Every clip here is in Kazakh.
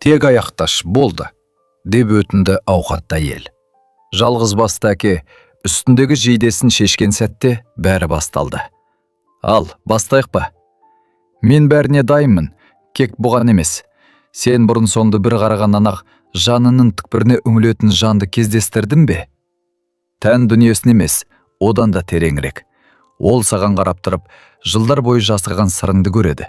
Тек аяқташ болды, деп өтінді ауқатты әйел. Жалғыз басты әке үстіндегі жейдесін шешкен сәтте бәрі басталды. Ал, бастайық па? Мен бәріне дайынмын, кек бұған емес. Сен бұрын соңды бір қарағаннан ақ жанының түкпіріне үңілетін жанды кездестірдің бе? Тән дүниесін емес, одан да тереңірек. Ол саған қарап тұрып, жылдар бойы жасырған сырыңды көреді.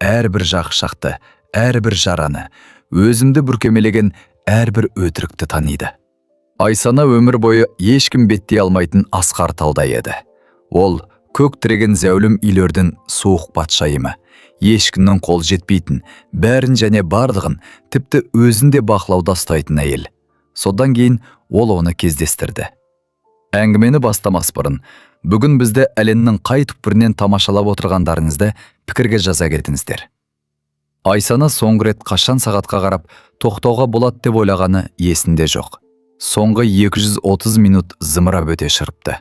Әрбір жақшақты, әрбір жараны, өзімді бүркемелеген әрбір өтірікті таниды. Айсана өмір бойы ешкім беттей алмайтын асқар таудай еді. Ол көк тіреген зәулім үйлердің суық патшайымы, ешкімнің қол жетпейтін, бәрін және барлығын тіпті өзінде бақылауда ұстайтын әйел. Содан кейін ол оны кездестірді. Әңгімені бастамас бұрын, бүгін бізді әлемнің қай түкпірінен тамашалап отырғандарыңызды пікірге жаза кетіңіздер. Айсана соңғы рет қашан сағатқа қарап тоқтауға болады деп ойлағаны есінде жоқ. Соңғы 230 минут зымырап өте шырыпты.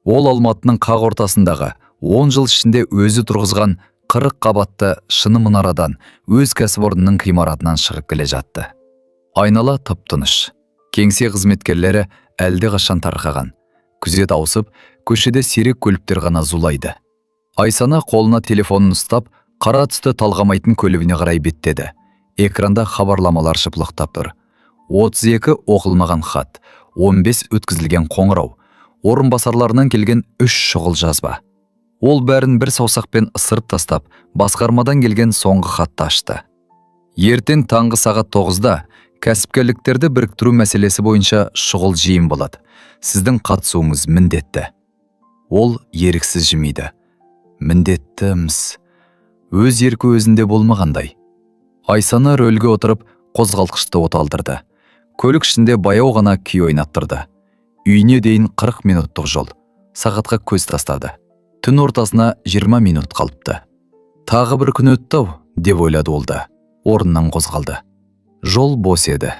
Ол Алматының қақ ортасындағы 10 жыл ішінде өзі тұрғызған 40 қабатты шыны мұнарадан өз кәсіпорнының ғимаратынан шығып келе жатты. Айнала тып-тыныш. Кеңсе қызметкерлері әлде қашан тарқаған. Күзет ауысып, көшеде сирек көліктер ғана зулайды. Айсана қолына телефонын ұстап, қара түсті талғамайтын көлігіне қарай беттеді. Экранда хабарламалар шыпылықтап тұр. 32 оқылмаған хат, 15 өткізілген қоңырау, орынбасарларынан келген 3 шұғыл жазба. Ол бәрін бір саусақпен ысырып тастап, басқармадан келген соңғы хатты ашты. Ертең таңғы сағат 9-да кәсіпкерліктерді біріктіру мәселесі бойынша шұғыл жиын болады. Сіздің қатысуыңыз міндетті. Ол еріксіз жымиды. Міндеттіміз. Өз еркі өзінде болмағандай. Айсана рөлге отырып, қозғалтқышты оталдырды. Көлік ішінде баяу ғана күй ойнаттырды. Үйіне дейін 40 минуттық жол. Сағатқа көз тастады. Түн ортасына 20 минут қалыпты. Тағы бір күн өтті-ау, деп ойлады ол да. Орнынан қозғалды. Жол бос еді.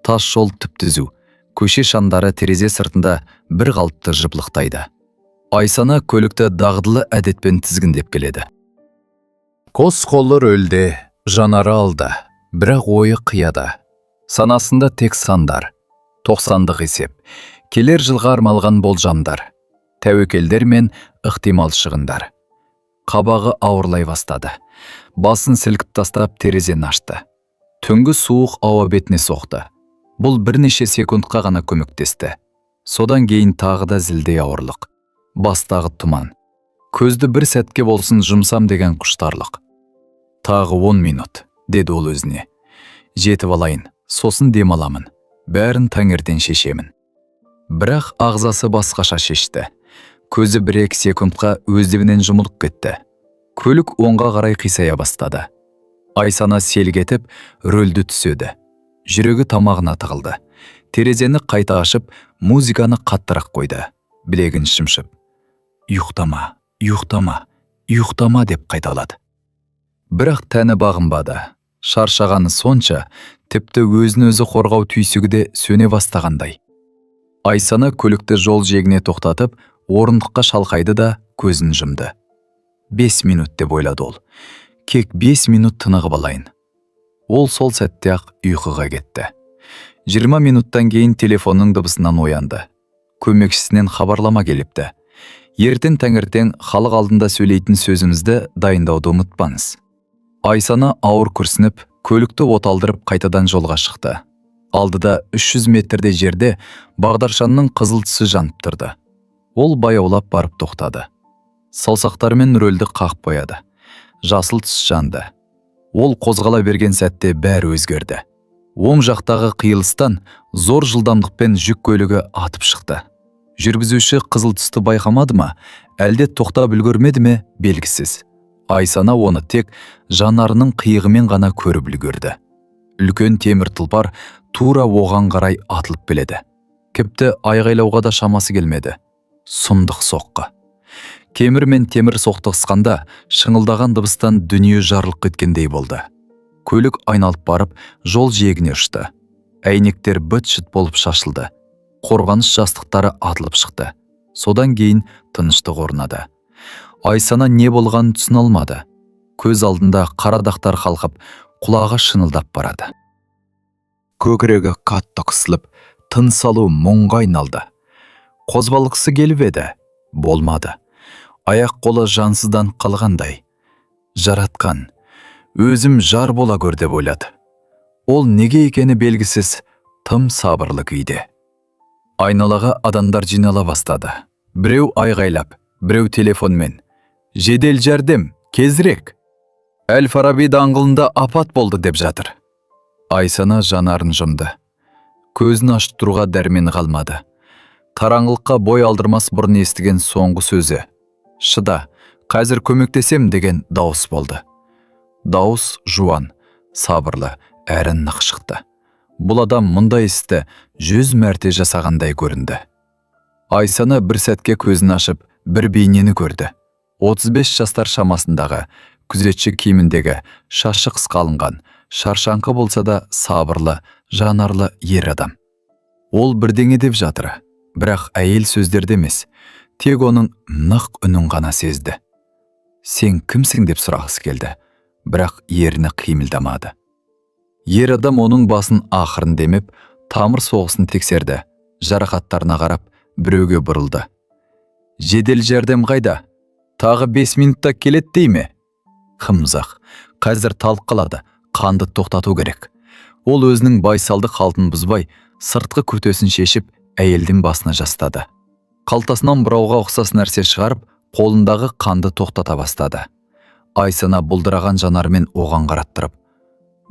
Тас жол түп-түзу. Көше шамдары терезе сыртында бір қалыпты жыпылықтайды. Айсана көлікті дағдылы әдетпен тізгіндеп келеді. Қос қолы рөлде, жанары алда, бірақ ойы қияда. Санасында тек сандар, 90-дық есеп, келер жылға арналған болжамдар, тәуекелдер мен ықтимал шығындар. Қабағы ауырлай бастады. Басын сілкіп тастап терезені ашты. Түнгі суық ауа бетіне соқты. Бұл бірнеше секундқа ғана көмектесті. Содан кейін тағы да зілдей ауырлық. Бастағы тұман. Көзді бір сәтке болсын жұмсам деген құштарлық. Тағы 10 минут, деді ол өзіне. Жетіп алайын, сосын демаламын. Бәрін таңертең шешемін. Бірақ ағзасы басқаша шешті. Көзі 1-2 секундқа өздігінен жұмылып кетті. Көлік оңға қарай қисая бастады. Айсана селгетіп, рөлді түседі. Жүрегі тамағына тығылды. Терезені қайта ашып, музыканы қаттырақ қойды. Білегін шымшып. Ұйықтама, ұйықтама, ұйықтама деп қайталады. Бірақ тәні бағынбады. Шаршағаны сонша, тіпті өзін өзі қорғау түйсігі де сөне бастағандай. Айсана көлікті жол жиегіне тоқтатып, орындыққа шалқайды да көзін жұмды. 5 минут деп ойлады ол. Кек 5 минут тынығып алайын. Ол сол сәтте ақ ұйқыға кетті. 20 минуттан кейін телефонның дыбысынан оянды. Көмекшісінен хабарлама келіпті. Ертең таңертең халық алдында сөйлейтін сөзімізді дайындауды ұмытпаңыз. Айсана ауыр күрсініп, көлікті оталдырып қайтадан жолға шықты. Алдыда 300 метрде жерде бағдаршанның қызыл түсі жанып тұрды. Ол баяулап барып тоқтады. Саусақтарымен рөлді қағып қояды. Жасыл түс жанды. Ол қозғала берген сәтте бәрі өзгерді. Оң жақтағы қиылыстан зор жылдамдықпен жүк көлігі атып шықты. Жүргізуші қызыл түсті байқамады ма, әлде тоқтап үлгермеді ме, белгісіз. Айсана оны тек жанарының қиығымен ғана көріп үлгерді. Үлкен темір тұлпар тура оған қарай атылып келеді. Кепті айғайлауға да шамасы келмеді. Сұмдық соққы. Кемір мен темір соқтығысқанда шыңылдаған дыбыстан дүние жарылып кеткендей болды. Көлік айналып барып, жол жиегіне ұшты. Әйнектер быт-шыт болып шашылды. Қорғаныс жастықтары атылып шықты. Содан кейін тыныштық орнады. Айсана не болғанын түсіне алмады. Көз алдында қара дақтар қалқып, құлағы шынылдап барады. көкірегі қатты қысылып, тыныс алу мұңға айналды. Қозғалғысы келіп еді, болмады. Аяқ қолы жансыздан қалғандай. Жаратқан, өзім жар бола көр деп ойлады. Ол неге екені белгісіз, тым сабырлы күйде. Айналаға адамдар жинала бастады. Біреу айғайлап, біреу телефонмен. Жедел жәрдем, кезірек. Әл-Фараби даңғылында апат болды деп жатыр. Айсана жанарын жұмды. Көзін ашып тұруға дәрмен қалмады. Қараңғылыққа бой алдырмас бұрын естіген соңғы сөзі. Шыда, қазір көмектесем деген дауыс болды. Дауыс жуан, сабырлы, әрі нық шықты. Бұл адам мұндай істі 100 мәрте жасағандай көрінді. Айсана бір сәтке көзін ашып, бір бейнені көрді. 35 жастар шамасындағы, күзетші киіміндегі, шашы қысқалынған, шаршаңқы болса да сабырлы, жанарлы ер адам. Ол бірдеңе деп жатыр, бірақ әйел сөздерді емес, тек оның нық үнін ғана сезді. Сен кімсің деп сұрағысы келді, бірақ еріні қимылдамады. Ер адам оның басын ақырын демеп, тамыр соғысын тексерді, жарақаттарына қарап, біреуге бұрылды. Жедел жәрдем қайда? Тағы 5 минутта келет дей ме? Қымзақ, қазір талып қалады, қанды тоқтату керек. Ол өзінің байсалды қалтын бұзбай, сыртқы күртесін шешіп, әйелдің басына жастады. Қалтасынан бұрауға ұқсас нәрсе шығарып, қолындағы қанды тоқтата бастады. Айсана бұлдыраған жанармен оған қараттырып,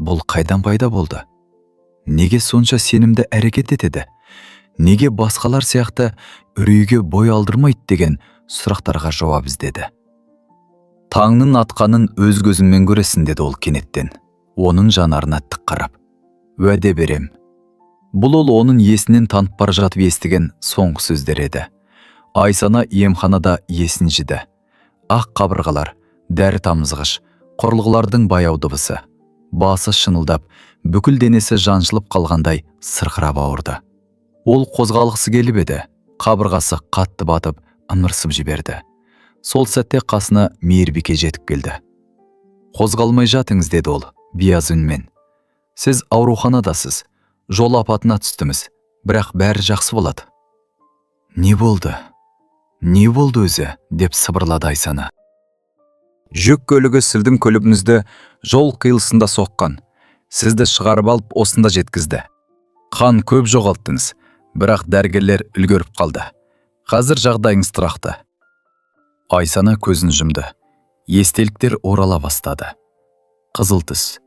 бұл қайдан пайда болды? Неге сонша сенімді әрекет етеді? Неге басқалар сияқты үрейге бой алдырмайды деген сұрақтарға жауап іздеді. Таңның атқанын өз көзіңмен көресің деді ол кенеттен. Оның жанарына тік қарап. Уәде берем. Бұл ол оның есінен танып бара жатып естіген соңғы сөздер еді. Айсана емханада есін жіді. Ақ қабырғалар, дәрі тамызғыш, құрылғылардың баяу дыбысы. Басы шынылдап, бүкіл денесі жаншылып қалғандай сырқырап ауырды. Ол қозғалғысы келіп еді, қабырғасы қатты батып, ымырсып жіберді. Сол сәтте қасына мейірбике жетіп келді. Қозғалмай жатыңыз деді ол, биязы үнмен. Сіз ауруханадасыз, жол апатына түстіміз, бірақ бәрі жақсы болады. Не болды? Не болды өзі? Деп сыбырлады Айсана. Жүк көлігі сіздің көлігіңізді жол қиылысында соққан. Сізді шығарып алып осында жеткізді. Қан көп жоғалттыңыз, бірақ дәрігерлер үлгеріп қалды. Қазір жағдайыңыз тұрақты. Айсана көзін жұмды. Естеліктер орала бастады. Қызыл түс,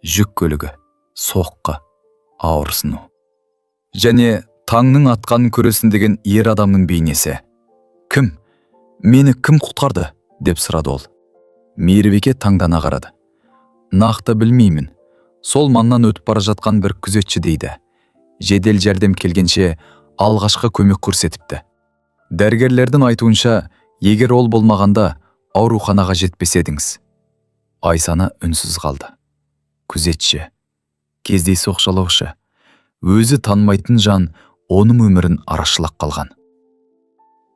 жүк көлігі, соққы, ауырсыну. Және таңның атқанын көресін деген ер адамның бейнесі. Кім? Мені кім құтқарды? Деп сұрады ол. Мейірбике таңдана қарады. Нақты білмеймін. Сол маңнан өтіп бара жатқан бір күзетші дейді. Жедел жәрдем келгенше алғашқы көмек көрсетіпті. Дәрігерлердің айтуынша, егер ол болмағанда ауруханаға жетпес едіңіз. Айсана үнсіз қалды. Күзетші, кездейсоқ жалаушы, өзі танымайтын жан оның өмірін арашылап қалған.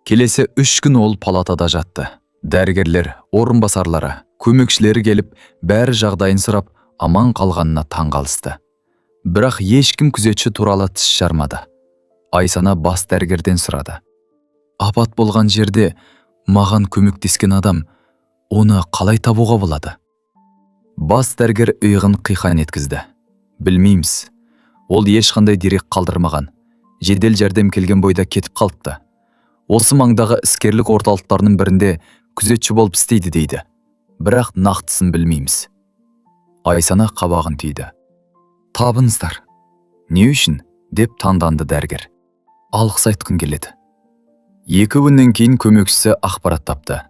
Келесі 3 күн ол палатада жатты. Дәрігерлер, орынбасарлары, көмекшілері келіп, бәрі жағдайын сұрап, аман қалғанына таң қалысты. Бірақ ешкім күзетші туралы тіс жармады. Айсана бас дәрігерден сұрады. Апат болған жерде маған көмектескен адам, оны қалай табуға болады? Бас дәрігер иығын қиқан еткізді. Білмейміз. Ол ешқандай дерек қалдырмаған. Жедел жәрдем келген бойда кетіп қалыпты. Осы маңдағы іскерлік орталықтарының бірінде күзетші болып істейді дейді. Бірақ нақтысын білмейміз. Айсана қабағын түйді. Табыңыздар. Не үшін? Деп таңданды дәрігер. Алғыс айтқым келеді. 2 күннен кейін көмекшісі ақпарат тапты.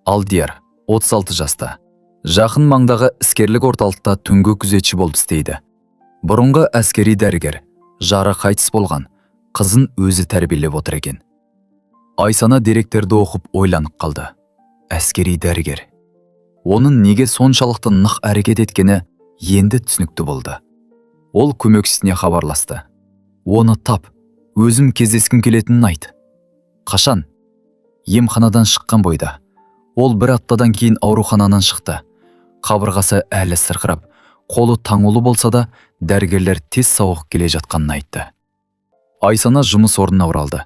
Алдияр, 36 жаста. Жақын маңдағы іскерлік орталықта түнгі күзетші болып істейді. Бұрынғы әскери дәрігер, жары қайтыс болған, қызын өзі тәрбиелеп отыр екен. Айсана деректерді оқып ойланып қалды. Әскери дәрігер. Оның неге соншалықты нық әрекет еткені енді түсінікті болды. Ол көмекшісіне хабарласты. Оны тап, өзім кездескім келетінін айт. Қашан? Емханадан шыққан бойда. Ол 1 аптадан кейін аурухананан шықты. Қабырғасы әлі сырқырап, қолы таңулы болса да, дәрігерлер тез сауығып келе жатқанын айтты. Айсана жұмыс орнына оралды.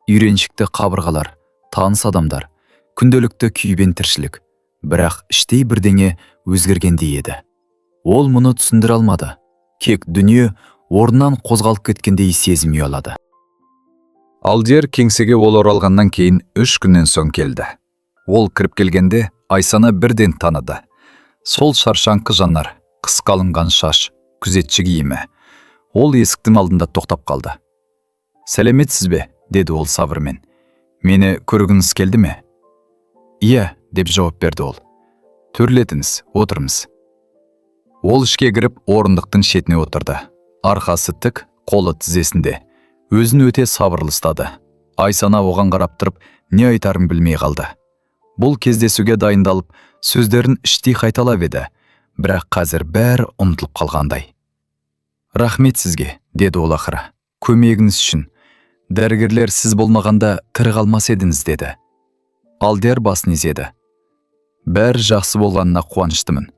Үйреншікті қабырғалар, таныс адамдар, күнделікті күйбен тіршілік. Бірақ іштей бірдеңе өзгергендей еді. Ол мұны түсіндіре алмады. Кек дүние орнынан қозғалып кеткендей сезім ұялады. Алдияр кеңсеге ол оралғаннан кейін 3 күннен соң келді. Ол кіріп келгенде Айсана бірден таныды. Сол шаршаңқы жанар, қысқалынған шаш, күзетші киімі. Ол есіктің алдында тоқтап қалды. «Сәлеметсіз бе?» деді ол сабырмен. «Мені көргіңіз келді ме?» «Иә», деп жауап берді ол. «Төрлетіңіз, отырыңыз». Ол ішке кіріп орындықтың шетіне отырды. Арқасы тік, қолы тізесінде. Өзін өте сабырлы ұстады. Айсана оған қарап тұрып, не айтарын білмей қалды. Бұл кездесуге дайындалып, сөздерін іштей қайталап еді, бірақ қазір бәрі ұмытылып қалғандай. «Рахмет сізге», деді ол ақыры. «Көмегіңіз үшін. Дәрігерлер сіз болмағанда тірі қалмас едіңіз», деді. Алдияр басын изеді. «Бәрі жақсы болғанына қуаныштымын».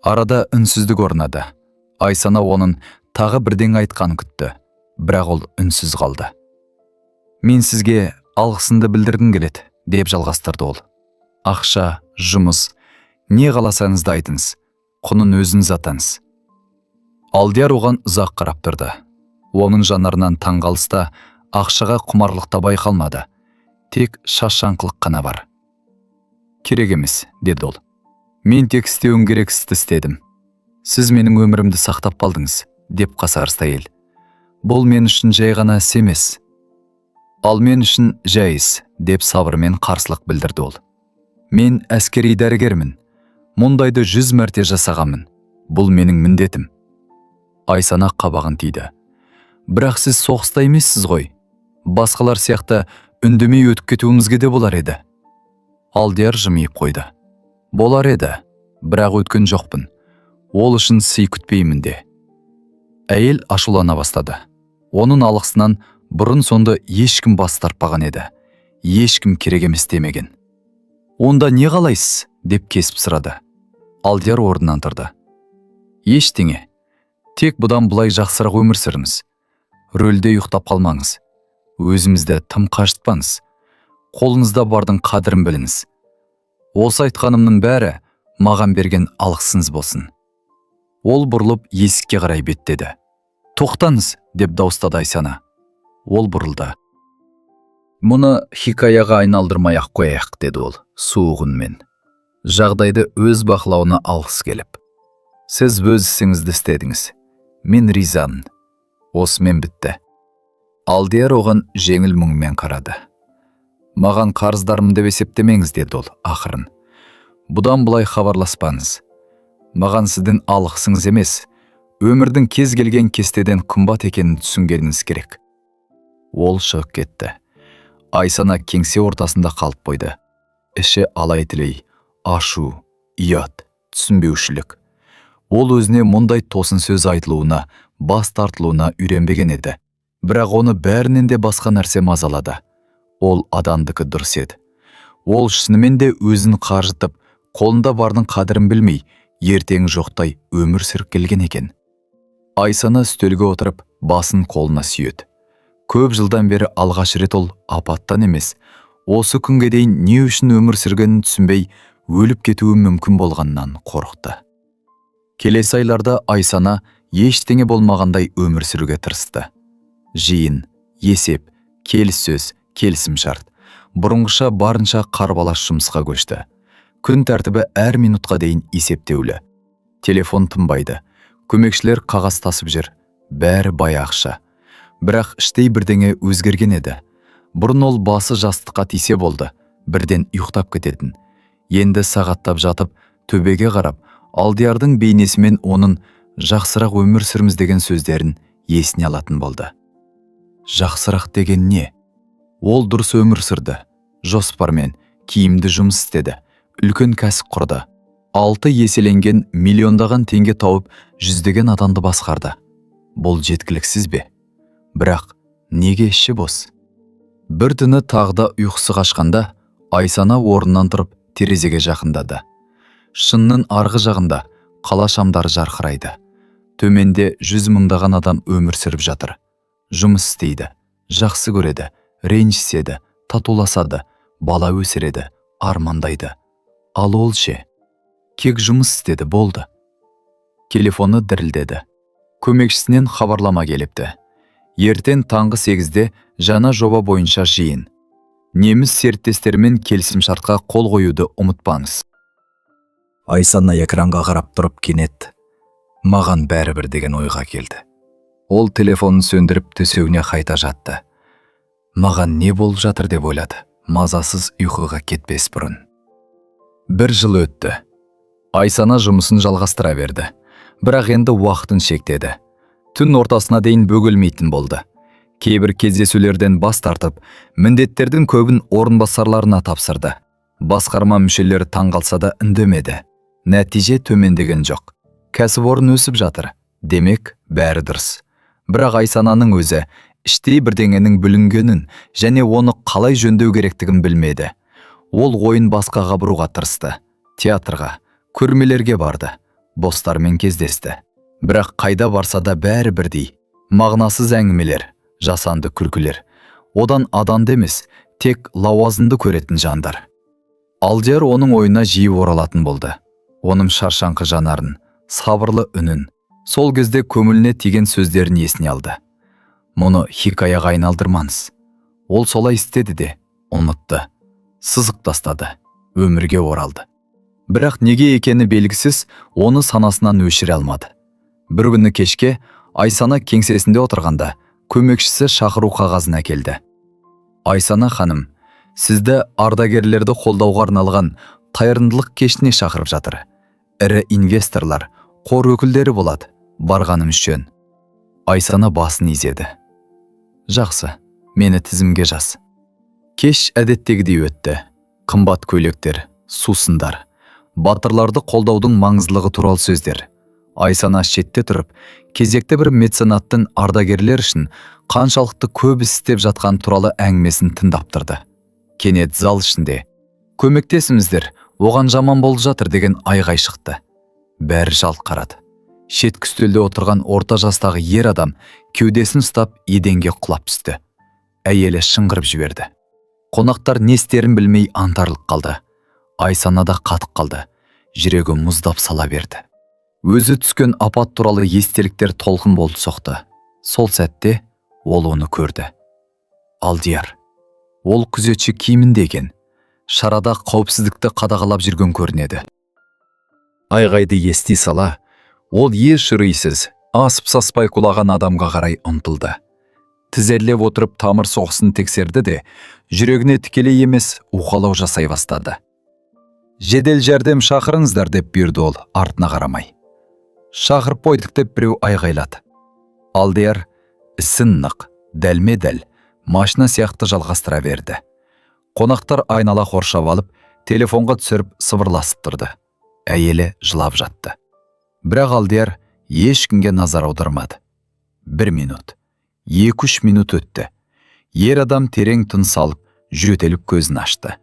Арада үнсіздік орнады. Айсана оның тағы бірдеңе айтқанын күтті, бірақ ол үнсіз қалды. «Мен сізге алғысымды білдіргім келеді», деп жалғастырды ол. «Ақша, жұмыс, не қаласаңыз да айтыңыз, құнын өзіңіз атаңыз». Алдияр оған ұзақ қарап тұрды. Оның жанарынан таңғалыста ақшаға құмарлықта байқалмады. Тек шашаңқылық қана бар. «Керек емес», деді ол. «Мен тек істеуім керек істі істедім. Сіз менің өмірімді сақтап қалдыңыз», деп қасарысты әйел. «Бұл мен үшін жай ғана іс емес. Ал мен үшін жай іс», деп сабырмен қарсылық білдірді ол. «Мен әскери дәрігермін. Мұндайды 100 мәрте жасағанмын. Бұл менің міндетім». Айсана қабағын тиді. «Бірақ сіз соғыста емессіз ғой. Басқалар сияқты үндемей өтіп кетуімізге де болар еді». Алдияр жымиып қойды. «Болар еді, бірақ өткен жоқпын. Ол үшін сый күтпеймін де». Әйел ашулана бастады. Оның алғысынан бұрын сонды ешкім бас тартпаған еді. Ешкім керек емес демеген. «Онда не қалайсыз?» деп кесіп сұрады. Алдияр орнынан тұрды. «Ештеңе. Тек бұдан бұлай жақсырақ өмір сүріңіз. Рөлде ұйықтап қалмаңыз. Өзімізді тым қажытпаңыз. Қолыңызда бардың қадірін біліңіз. Осы айтқанымның бәрі маған берген алғысыңыз болсын». Ол бұрылып есікке қарай беттеді. «Тоқтаңыз», деп дауыстады Айсана. Ол бұрылды. «Мұны хикаяға айналдырмай-ақ қояйық», деді ол суық үнмен. «Жағдайды өз бақылауына алғысы келіп. Сіз өз ісіңізді істедіңіз. Мен ризамын. Осымен бітті». Алдияр оған жеңіл мұңмен қарады. «Маған қарыздарым деп есептемеңіз», деді ол ақырын. «Бұдан бұлай хабарласпаңыз. Маған сіздің алғысыңыз емес, өмірдің кез келген кестеден қымбат екенін түсінгеніңіз керек». Ол шығып кетті. Айсана кеңсе ортасында қалып қойды. Іші алай-түлей, ашу, ұят, түсінбеушілік. Ол өзіне мұндай тосын сөз айтылуына, бас тартылуына үйренбеген еді. Бірақ оны бәрінен де басқа нәрсе мазалады. Ол адамдікі дұрыс еді. Ол шынымен де өзін қаржытып, қолында бардың қадірін білмей, ертең жоқтай өмір сүріп келген екен. Айсана үстелге отырып, басын қолына сүйеді. Көп жылдан бері алғаш рет ол апаттан емес, осы күнге дейін не үшін өмір сүргенін түсінбей, өліп кетуі мүмкін болғаннан қорықты. Келесі айларда Айсана ештеңе болмағандай өмір сүруге тырысты. Жиын, есеп, келіссөз, келісімшарт. Бұрынғыша барынша қарбалас жұмысқа көшті. Күн тәртібі әр минутқа дейін есептеулі. Телефон тынбайды. Көмекшілер қағаз тасып жүр. Бәрі бай ақша. Бірақ іштей бірдеңе өзгерген еді. Бұрын ол басы жастыққа тисе болды. Бірден ұйықтап кететін. Енді сағаттап жатып, төбеге қарап, Алдиярдың бейнесімен оның жақсырақ өмір сүріміз деген сөздерін есіне алатын болды. Жақсырақ деген не? Ол дұрыс өмір сүрді. Жоспармен, киімді жұмыс істеді. Үлкен кәсіп құрды. 6 еселенген миллиондаған теңге тауып, жүздеген адамды басқарды. Бұл жеткіліксіз бе? Бірақ неге іші бос? Бір түні тағда ұйқысы қашқанда, Айсана орнынан тұрып терезеге жақындады. Шынның арғы жағында қала шамдары жарқырайды. Төменде 100 мыңдаған адам өмір сүріп жатыр. Жұмыс істейді, жақсы көреді, ренжіседі, татуласады, бала өсіреді, армандайды. Ал ол ше? Кек жұмыс істеді, болды. Телефоны дірілдеді. Көмекшісінен хабарлама келіпті. Ертең таңғы 8-де жаңа жоба бойынша жиын. Неміс серіктестермен келісімшартқа қол қоюды ұмытпаңыз. Айсана экранға қарап тұрып кенет маған бәрібір деген ойға келді. Ол телефонын сөндіріп төсегіне қайта жатты. Маған не болып жатыр деп ойлады, мазасыз ұйқыға кетпес бұрын. 1 жыл өтті. Айсана жұмысын жалғастыра берді. Бірақ енді уақытын шектеді. Түн ортасына дейін бөгелмейтін болды. Кейбір кездесулерден бас тартып, міндеттердің көбін орынбасарларына тапсырды. Басқарма мүшелері таңғалса да үндемеді. Нәтиже төмендеген жоқ. Кәсіпорын өсіп жатыр. Демек, бәрі дұрыс. Бірақ Айсананың өзі іштей бірдеңенің бүлінгенін және оны қалай жөндеу керектігін білмеді. Ол ойын басқаға бұруға тырысты. Театрға, көрмелерге барды. Бостармен кездесті. Бірақ қайда барса да бәрі бірдей. Мағынасыз әңгімелер, жасанды күлкілер. Одан адамды емес, тек лауазымды көретін жандар. Алдияр оның ойына жиі оралатын болды. Оның шаршаңқы жанарын, сабырлы үнін, сол кезде көңіліне тиген сөздерін есіне алды. Мұны хикаяға айналдырмаңыз. Ол солай істеді де, ұмытты. Сызық тастады, өмірге оралды. Бірақ неге екені белгісіз, оны санасынан өшіре алмады. Бір күні кешке Айсана кеңсесінде отырғанда көмекшісі шақыру қағазын әкелді. Айсана ханым, сізді ардагерлерді қолдауға арналған қайырымдылық кешіне шақырып жатыр. Ірі инвесторлар, қор өкілдері болады. Барғаным жөн. Айсана басын изеді. Жақсы, мені тізімге жаз. Кеш әдеттегідей өтті. Қымбат көйлектер, сусындар, батырларды қолдаудың маңыздылығы туралы сөздер. Айсана шетте тұрып, кезекті бір меценаттың ардагерлер үшін қаншалықты көп істеп жатқан туралы әңгімесін тыңдап тұрды. Кенет зал ішінде көмектесіңіздер, оған жаман болып жатыр деген айғай шықты. Бәрі жалт қарады. Шеткі үстелде отырған орта жастағы ер адам кеудесін ұстап еденге құлап түсті. Әйелі шыңғырып жіберді. Қонақтар не істерін білмей аңтарылып қалды. Айсана да қатып қалды. Жүрегі мұздап сала берді. Өзі түскен апат туралы естеліктер толқын болды соқты. Сол сәтте ол оны көрді. Алдияр. Ол күзетші киімінде екен. Шарада қауіпсіздікті қадағалап жүрген көрінеді. Айғайды ести сала, ол еш үрейсіз, асып-саспай құлаған адамға қарай ұмтылды. Тізерлеп отырып тамыр соғысын тексерді де, жүрегіне тікелей емес уқалау жасай бастады. Жедел жәрдем шақырыңыздар деп бұйырды ол, артына қарамай. Шақырып қойдық деп біреу айғайлады. Алдияр ісін нық, дәлме-дәл, машина сияқты жалғастыра берді. Қонақтар айнала қоршап алып, телефонға түсіріп сыбырласып тұрды. Әйелі жылап жатты. Бірақ Алдияр ешкімге назар аудармады. 1 минут, 2-3 минут өтті. Ер адам терең тыныс алып, жөтеліп көзін ашты.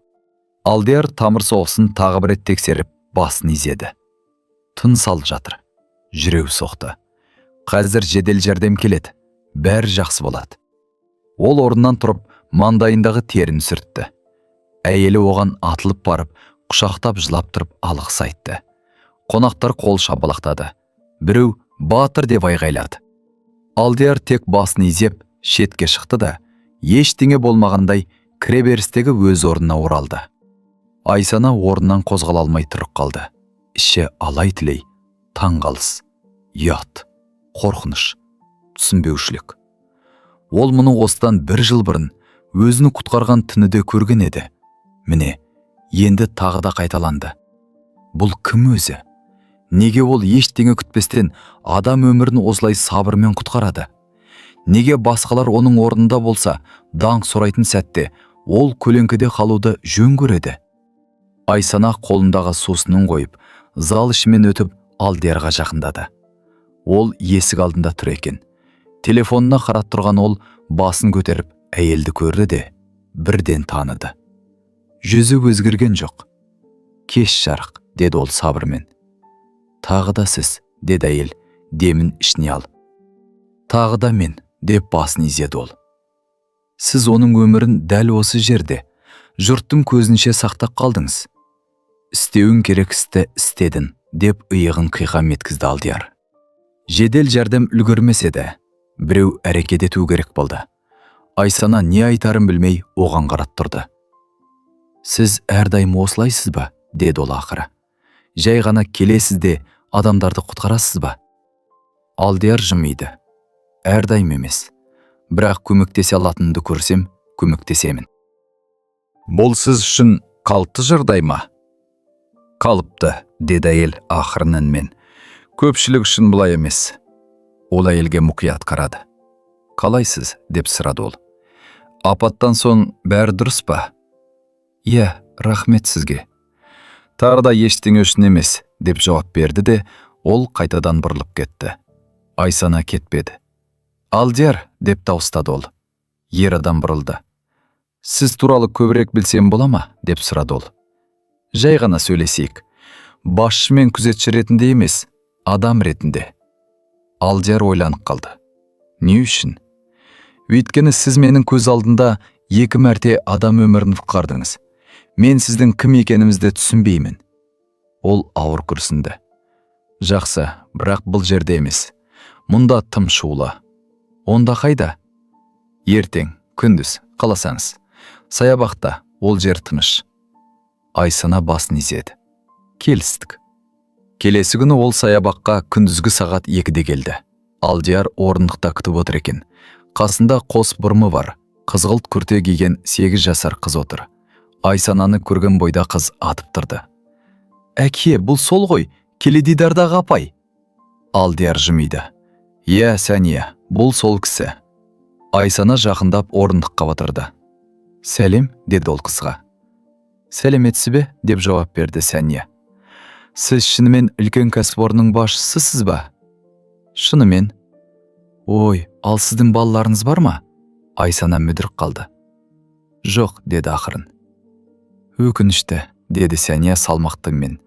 Алдияр тамыр соғысын тағы бір рет тексеріп, басын изеді. Тыныс алып жатыр. Жүрегі соқты. Қазір жедел жәрдем келеді. Бәрі жақсы болады. Ол орнынан тұрып, маңдайындағы терін сүртті. Әйелі оған атылып барып, құшақтап жылап тұрып алғыс айтты. Қонақтар қол шапалақтады. Біреу батыр деп айғайлады. Алдияр тек басын изеп, шетке шықты да, ештеңе болмағандай кіреберістегі өз орнына оралды. Айсана орнынан қозғала алмай тұрып қалды. Іші алай-түлей, таңғалыс, ұят, қорқыныш, түсінбеушілік. Ол мұны осыдан 1 жыл бұрын өзіні құтқарған түніде көрген еді. Міне, енді тағы да қайталанды. Бұл кім өзі? Неге ол ештеңе күтпестен адам өмірін осылай сабырмен құтқарады? Неге басқалар оның орнында болса, даңқ сұрайтын сәтте ол көлеңкеде қалуды жөн көреді? Айсана қолындағы сусынын қойып, зал ішімен өтіп Алдиярға жақындады. Ол есік алдында тұр екен. Телефонына қарап тұрған ол басын көтеріп әйелді көрді де бірден таныды. Жүзі өзгерген жоқ. Кеш жарық, деді ол сабырмен. Тағы да сіз, деді әйел, демін ішіне алып. Тағы да мен, деп басын изеді ол. Сіз оның өмірін дәл осы жерде, жұрттың көзінше сақтап қалдыңыз. Істеуің керек істі істедің, деп иығын қиқам еткізді Алдияр. Жедел жәрдем үлгермес еді. Біреу әрекет ету керек болды. Айсана не айтарын білмей оған қарап тұрды. Сіз әрдайым осылайсыз ба? Деді ол ақыры. Жай ғана келесіз де адамдарды құтқарасыз ба? Алдияр жымиды. Әрдайым емес. Бірақ көмектесе алатынымды көрсем, көмектесемін. Бұл сіз үшін қалыпты жағдай ма? Қалыпты, деді әйел ақырын үнмен. Көпшілік үшін бұлай емес. Ол әйелге мұқият қарады. Қалайсыз? Деп сұрады ол. Апаттан соң бәрі дұрыс па? Иә, рахмет сізге. Тағы да ештеңе үшін емес, деп жауап берді де, ол қайтадан бұрылып кетті. Айсана кетпеді. Алдияр, деп дауыстады ол. Ер адам бұрылды. Сіз туралы көбірек білсем бола ма? Деп сұрады ол. Жай ғана сөйлесейік. Басшы мен күзетші ретінде емес, адам ретінде. Алдияр ойланып қалды. Не үшін? Өйткені сіз менің көз алдында 2 мәрте адам өмірін құтқардыңыз. Мен сіздің кім екенімізді түсінбеймін. Ол ауыр күрсінді. Жақсы, бірақ бұл жерде емес. Мұнда тым шулы. Онда қайда? Ертең, күндіз, қаласаңыз. Саябақта, ол жер тыныш. Айсана басын изеді. Келістік. Келесі күні ол саябаққа күндізгі сағат 2-де келді. Алдияр орындықта күтіп отыр екен. Қасында қос бұрымы бар. Қызғылт күрте киген 8 жасар қыз отыр. Айсананы көрген бойда қыз атып тұрды. Әке, бұл сол ғой, Келедидардағы апай. Алдияр жымиды. Иә, Сәния, бұл сол кісі. Айсана жақындап орындыққа отырды. Сәлем, деді ол қызға. Сәлеметсіз бе? Деп жауап берді Сәния. Сіз шынымен үлкен кәсіпорынның басшысысыз ба? Шынымен. Ой, ал сіздің балаларыңыз бар ма? Айсана мүдіріп қалды. Жоқ, деді ақырын. Өкінішті, деді Сәния салмақтығымен.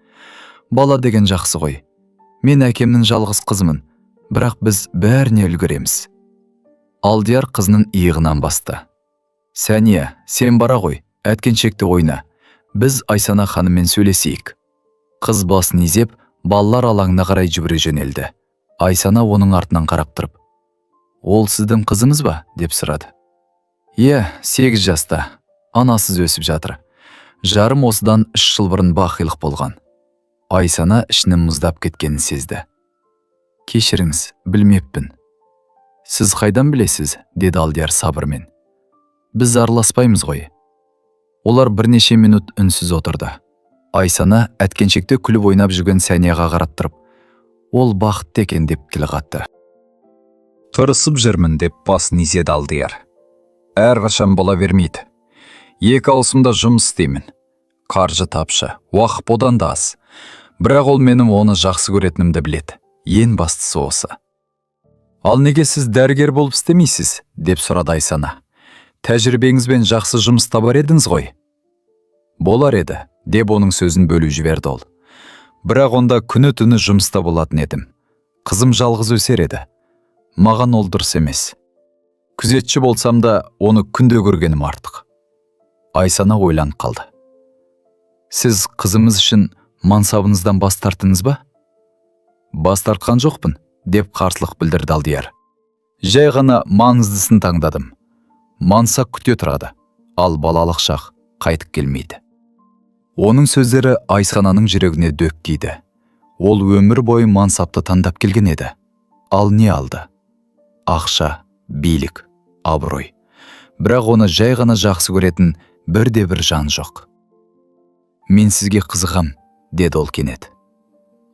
Бала деген жақсы ғой. Мен әкемнің жалғыз қызымын, бірақ біз бәріне үлгереміз. Алдияр қызының иығынан басты. Сәния, сен бара ғой, әткеншекті ойна. Біз Айсана ханыммен сөйлесейік. Қыз басын изеп, балалар алаңына қарай жүгіре жөнелді. Айсана оның артынан қарап тұрып. Ол сіздің қызыңыз ба? Деп сұрады. Иә, 8 жаста. Анасыз өсіп жатыр. Жарым осыдан 3 жыл бұрын бақилық болған. Айсана ішінің мұздап кеткенін сезді. Кешіріңіз, білмеппін. Сіз қайдан білесіз? Деді Алдияр сабырмен. Біз араласпаймыз ғой. Олар бірнеше минут үнсіз отырды. Айсана әткеншекте күліп ойнап жүрген Сәнияға қарап тұрып, ол бақытты екен деп тіл қатты. Тырысып жүрмін деп басын изеді Алдияр. Әрқашан бола бермейді. 2 ауысымда жұмыс істеймін. Қаржы тапшы, уақыт одан да аз. Бірақ ол менің оны жақсы көретінімді біледі. Ең бастысы осы. Ал неге сіз дәрігер болып істемейсіз? Деп сұрады Айсана. Тәжірибеңізбен жақсы жұмыс табар едіңіз ғой. Болар еді, деп оның сөзін бөліп жіберді ол. Бірақ онда күні-түні жұмыста болатын едім. Қызым жалғыз өсер еді. Маған ол дұрыс емес. Күзетші болсам да, оны күнде көргенім артық. Айсана ойланып қалды. Сіз қызымыз үшін мансабыңыздан бас тарттыңыз ба? Бас тартқан жоқпын, деп қарсылық білдірді Алдияр. Жай ғана маңыздысын таңдадым. Мансап күте тұрады, ал балалық шақ қайтып келмейді. Оның сөздері Айсананың жүрегіне дөп тиді. Ол өмір бойы мансапты таңдап келген еді. Ал не алды? Ақша, билік, абырой. Бірақ оны жай ғана жақсы көретін бірде-бір жан жоқ. Мен сізге қызығам, деді ол кенет.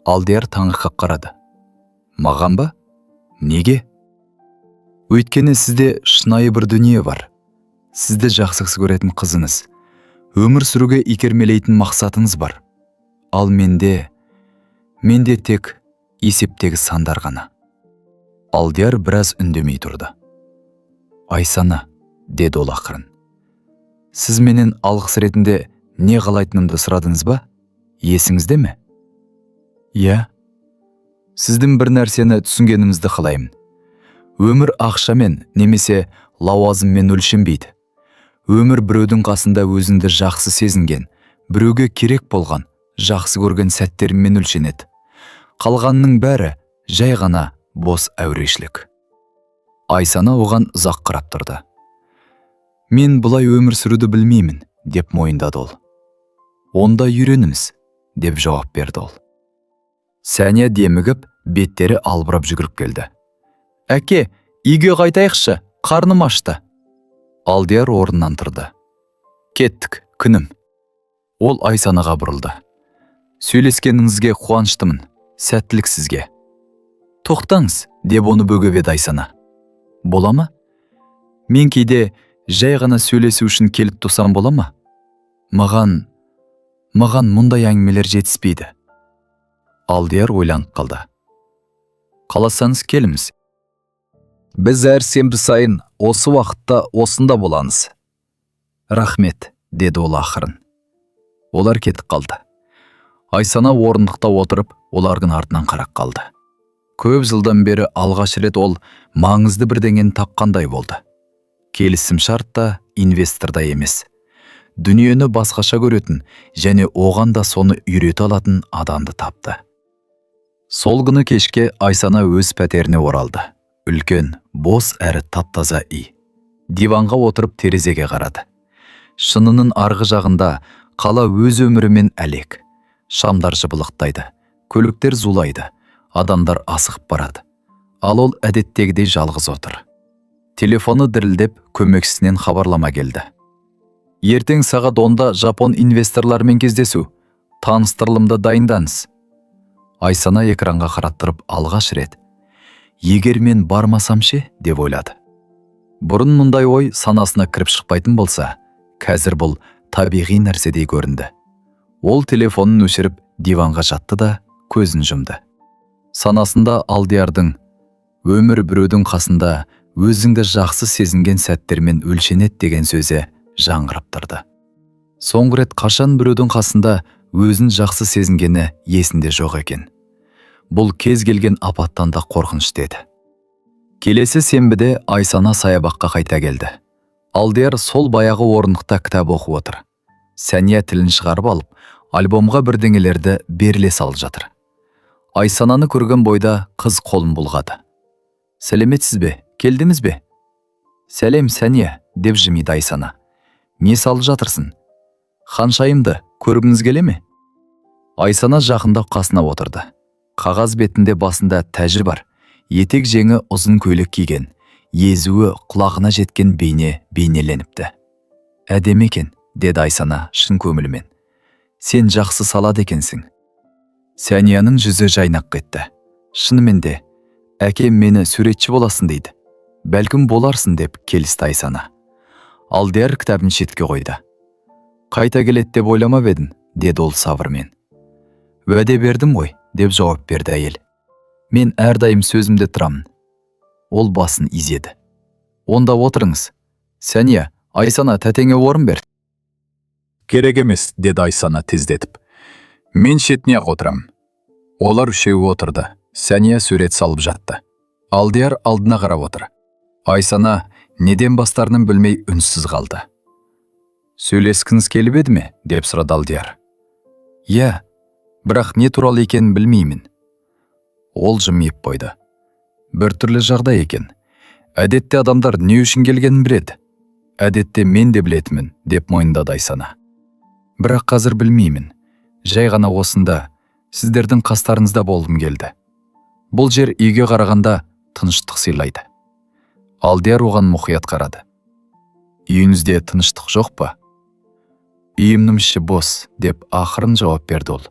Алдияр таңырқап қарады. Маған ба? Неге? Өйткені сізде шынайы бір дүние бар. Сізді жақсы көретін қызыңыз. Өмір сүруге икермелейтін мақсатыңыз бар. Ал менде тек есептегі сандар ғана. Алдияр біраз үндемей тұрды. Айсана, деді ол ақырын. Сіз менен алғыс ретінде не қалайтынымды сұрадыңыз ба? Есіңізде ме? Иә, Сіздің бір нәрсені түсінгеніңізді қалаймын. Өмір ақшамен немесе лауазыммен өлшенбейді. Өмір біреудің қасында өзіңді жақсы сезінген, біреуге керек болған, жақсы көрген сәттермен өлшенеді. Қалғанның бәрі жай ғана бос әурешілік. Айсана оған ұзақ қарап тұрды. Мен бұлай өмір сүруді білмеймін, деп мойындады ол. Онда үйреніңіз, деп жауап берді ол. Сәния демігіп, беттері албырап жүгіріп келді. Әке, үйге қайтайықшы, қарным ашты. Алдияр орнынан тұрды. Кеттік, күнім. Ол Айсанаға бұрылды. Сөйлескеніңізге қуаныштымын, сәттілік сізге. Тоқтаңыз, деп оны бөгеп еді Айсана. Бола ма? Мен кейде жай ғана сөйлесу үшін келіп тұрсам бола ма? Маған мұндай әңгімелер жетіспейді. Алдияр ойланып қалды. Қаласаңыз келіңіз. Біз әр сенбі сайын осы уақытта осында боламыз. Рахмет, деді ол ақырын. Олар кетіп қалды. Айсана орындықта отырып, олардың артынан қарап қалды. Көп жылдан бері алғаш рет ол маңызды бірдеңені тапқандай болды. Келісім шартта, инвесторда емес. Дүниені басқаша көретін және оған да соны үйрете алатын адамды тапты. Сол күні кешке Айсана өз пәтеріне оралды. Үлкен, бос әрі тап-таза үй. Диванға отырып терезеге қарады. Шынының арғы жағында қала өз өмірімен әлек. Шамдар жыбылықтайды, көліктер зулайды, адамдар асығып барады. Ал ол әдеттегідей жалғыз отыр. Телефоны дірілдеп, көмекшісінен хабарлама келді. Ертең сағат 10-да жапон инвесторлармен кездесу. Таныстырылымда дайындаңыз. Айсана экранға қараттырып алғаш рет. Егер мен бармасам ше, деп ойлады. Бұрын мұндай ой санасына кіріп шықпайтын болса, қазір бұл табиғи нәрседей көрінді. Ол телефонын өшіріп, диванға жатты да көзін жұмды. Санасында Алдиярдың өмір біреудің қасында өзіңді жақсы сезінген сәттермен өлшенет деген сөзі жаңғырып тұрды. Соңғы рет қашан біреудің қасында өзін жақсы сезінгені есінде жоқ екен. Бұл кез келген апаттан да қорқынышты еді. Келесі сенбіде Айсана саябаққа қайта келді. Алдияр сол баяғы орындықта кітап оқып отыр. Сәния тілін шығарып алып, альбомға бірдеңелерді беріле салып жатыр. Айсананы көрген бойда қыз қолын бұлғады. Сәлеметсіз бе, келдіңіз бе? Сәлем, Сәния, деп жымиды Айсана. Не салып жатырсың? Ханшайымды көргіңіз келе ме? Айсана жақындап қасына отырды. Қағаз бетінде басында тәжі бар, етек жеңі ұзын көйлек киген, езуі құлағына жеткен бейнеленіпті. Әдемі екен, деді Айсана шын көңілімен. Сен жақсы салады екенсің. Сәнияның жүзі жайнақ кетті. Шынымен де, әкем мені суретші боласың дейді. Бәлкім боларсың, деп келісті Айсана. Алдияр кітабын шетке қойды. Қайта келет деп ойламап едің, деді ол сабырмен. Уәде бердім ғой, деп жауап берді әйел. Мен әрдайым сөзімде тұрамын. Ол басын изеді. Онда отырыңыз. Сәния, Айсана тәтеңе орын бер. Керек емес, деді Айсана тездетіп. Мен шетіне отырам. Олар үшеуі отырды. Сәния сурет салып жатты. Алдияр алдына қарап отыр. Айсана неден бастарының білмей үнсіз қалды. Сөйлескіңіз келіп еді ме, деп сұрады Алдияр. Иә, бірақ не туралы екенін білмеймін. Ол жымиып қойды. Бір түрлі жағдай екен. Әдетте адамдар не үшін келгенін біледі. Әдетте мен де білетімін, деп мойындады Айсана. Бірақ қазір білмеймін. Жай ғана осында, сіздердің қастарыңызда болғым келді. Бұл жер үйге қарағанда тыныштық сыйлайды. Алдияр оған мұқият қарады. Үйіңізде тыныштық жоқ па? Үйімнің іші бос, деп ақырын жауап берді ол.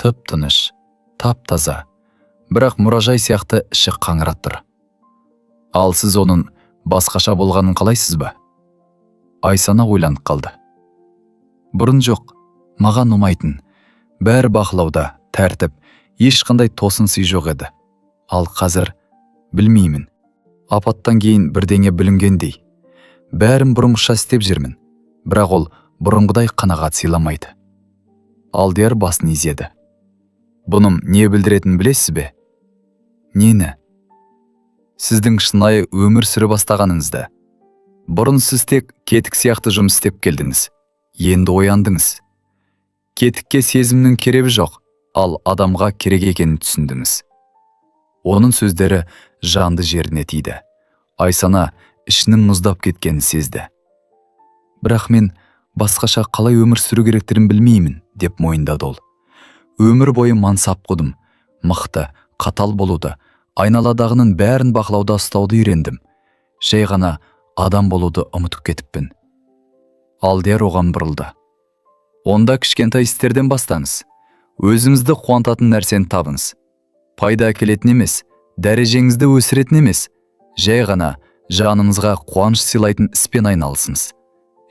Тып-тыныш, тап-таза, бірақ мұражай сияқты іші қаңырап тұр. Ал сіз оның басқаша болғанын қалайсыз ба? Айсана ойланып қалды. Бұрын жоқ, маған ұнайтын, бәрі бақылауда, тәртіп, ешқандай тосын сый жоқ еді. Ал қазір білмеймін. Апаттан кейін бірдеңе білінгендей. Бәрін бұрынғыша істеп жүрмін, бірақ ол бұрынғыдай қанағат сыйламайды. Алдияр басын изеді. Бұным не білдіретінін білесіз бе? Нені? Сіздің шынайы өмір сүре бастағаныңызды. Бұрын сіз тек кетік сияқты жұмыс істеп келдіңіз. Енді ояндыңыз. Кетікке сезімнің керегі жоқ, ал адамға керек екенін түсіндіңіз. Оның сөздері жанды жеріне тиді. Айсана ішінің мұздап кеткенін сезді. Бірақ мен басқаша қалай өмір сүру керектерін білмеймін, деп мойындады ол. Өмір бойы мансап қудым, мықты, қатал болуды, айналадағының бәрін бақылауда ұстауды үйрендім. Жай ғана адам болуды ұмытып кетіппін. Алдияр оған бұрылды. Онда кішкентай істерден бастаңыз. Өзіңізді қуантатын нәрсені табыңыз. Пайда әкелетін емес, дәрежеңізді өсіретін емес, жай ғана жаныңызға қуаныш сыйлайтын іспен айналысыңыз.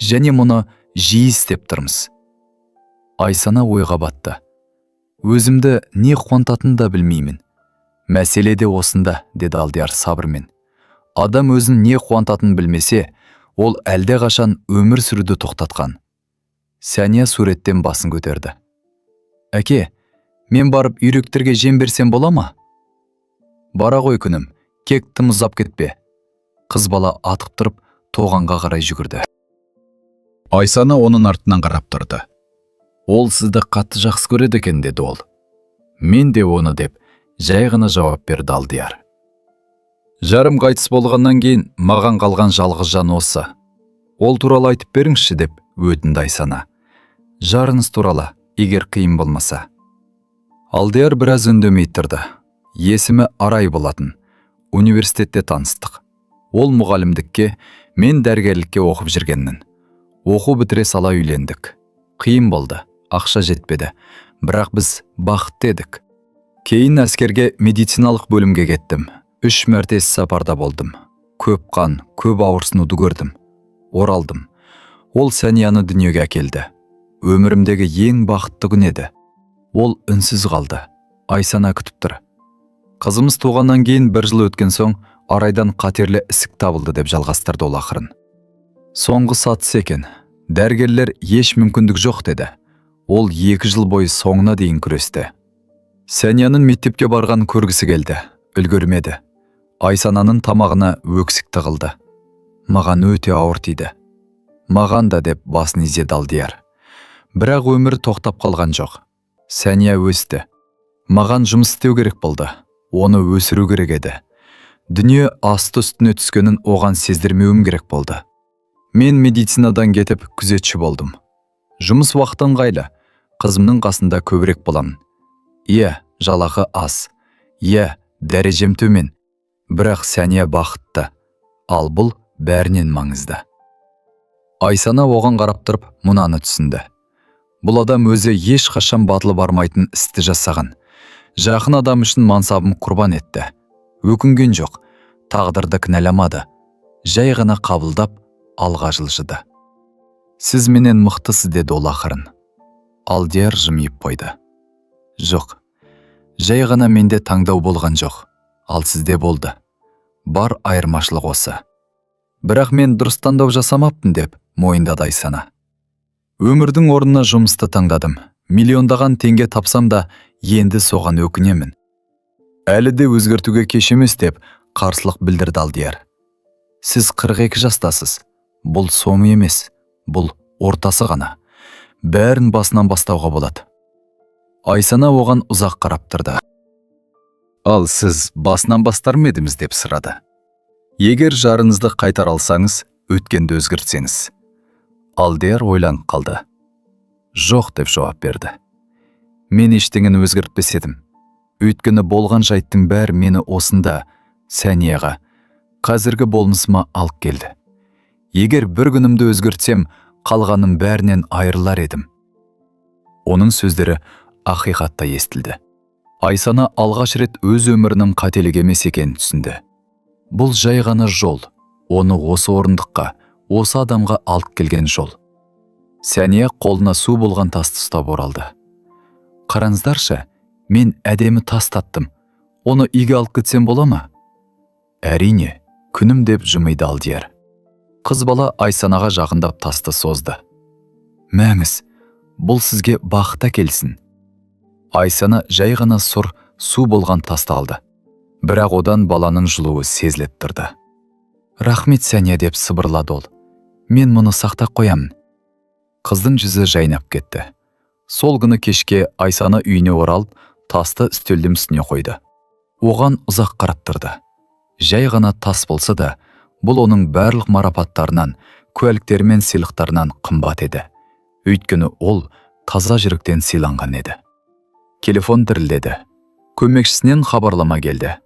Және мұны жиі істеп тұрмыз. Айсана ойға батты. Өзімді не қуантатынын да білмеймін. Мәселе де осында, деді Алдияр сабырмен. Адам өзін не қуантатынын білмесе, ол әлде қашан өмір сүруді тоқтатқан. Сәния суреттен басын көтерді. Әке, мен барып үйректерге жем берсем бола ма? Бара ғой күнім, кек тым ұзап кетпе. Қыз бала атып тұрып, тоғанға қарай жүгірді. Айсана оның артынан қарап тұрды. Ол сізді қатты жақсы көреді екен, деді ол. Мен де оны, деп жай ғана жауап берді Алдияр. Жарым қайтыс болғаннан кейін маған қалған жалғыз жан осы. Ол туралы айтып беріңізші, деп өтінді Айсана. Жарыңыз туралы, егер қиын болмаса. Алдияр біраз үндемей тұрды. Есімі Арай болатын. Университетте таныстық. Ол мұғалімдікке, мен дәрігерлікке оқып жүргенмін. Оқу бітіре сала үйлендік. Қиын болды, ақша жетпеді. Бірақ біз бақытты едік. Кейін әскерге медициналық бөлімге кеттім. 3 мәрте сапарда болдым. Көп қан, көп ауырсынуды көрдім. Оралдым. Ол Сәнияны дүниеге әкелді. Өмірімдегі ең бақытты күн еді. Ол үнсіз қалды. Айсана күтіп тұр. Қызымыз туғаннан кейін 1 жыл өткен соң Арайдан қатерлі ісік табылды, деп жалғастырды ол ақырын. Соңғы сатысы екен. Дәрігерлер еш мүмкіндік жоқ, деді. Ол 2 жыл бойы соңына дейін күресті. Сәнияның мектепке барған көргісі келді. Үлгермеді. Айсананың тамағына өксік тығылды. Маған өте ауыр тиді. Маған да, деп басын изеді Алдияр. Бірақ өмір тоқтап қалған жоқ. Сәния өсті. Маған жұмыс істеу керек болды. Оны өсіру керек еді. Дүние асты үстіне түскенін оған сездірмеуім керек болды. Мен медицинадан кетіп күзетші болдым. Жұмыс уақыты ыңғайлы. Қызымның қасында көбірек боламын. Иә, жалақы аз. Иә, дәрежем төмен. Бірақ Сәния бақытты. Ал бұл бәрінен маңызды. Айсана оған қарап тұрып, мұнаны түсінді. Бұл адам өзі еш қашан батылы бармайтын істі жасаған. Жақын адам үшін мансабын құрбан етті. Өкінген жоқ, тағдырды кінәламады. Жай ғана қабылдап, алға жылжыды. Сіз менен мықтысыз, деді ол ақырын. Алдияр жымиып қойды. Жоқ, жай ғана менде таңдау болған жоқ, ал сізде болды. Бар айырмашылық осы. Бірақ мен дұрыс таңдау жасамаппын, деп мойындады Айсана. Өмірдің орнына жұмысты таңдадым. Миллиондаған теңге тапсам да, енді соған өкінемін. Әлі де өзгертуге кеш емес, деп қарсылық білдірді Алдияр. Сіз 42 жастасыз. Бұл соңы емес, бұл ортасы ғана. Бәрін басынан бастауға болады. Айсана оған ұзақ қарап тұрды. Ал сіз басынан бастар ма едіңіз, деп сұрады. Егер жарыңызды қайтар алсаңыз, өткенді өзгертсеңіз. Алдияр ойланып қалды. Жоқ, деп жауап берді. Мен ештеңені өзгертпес едім. Өйткені болған жайттың бәрі мені осында, Сәнияға, қазіргі болмысыма алып келді. Егер бір күнімді өзгертсем, қалғаның бәрінен айырылар едім. Оның сөздері ақиқатта естілді. Айсана алғаш рет өз өмірінің қателік емес екенін түсінді. Бұл жай ғана жол. Оны осы орындыққа, осы адамға алып келген жол. Сәния қолына су болған тасты ұстап оралды. Қараңыздаршы, мен әдемі тас таттым. Оны үйге алып кетсем бола ма? Әрине, күнім, деп жымиды Алдияр. Қыз бала Айсанаға жақындап тасты созды. Мәңіз, бұл сізге бақыт әкелсін. Айсана жай ғана сұр су болған тасты алды. Бірақ одан баланың жылуы сезіліп тұрды. «Рахмет, Сәния», деп сыбырлады ол. «Мен мұны сақтап қоямын». Қыздың жүзі жайнап кетті. Сол күні кешке Айсаны үйіне оралып, тасты үстелдің үстіне қойды. Оған ұзақ қарап тұрды. Жай ғана тас болса да, бұл оның барлық марапаттарынан, куәліктері мен сыйлықтарынан қымбат еді. Өйткені ол таза жүректен сыйланған еді. Телефон дірілдеді. Көмекшісінен хабарлама келді.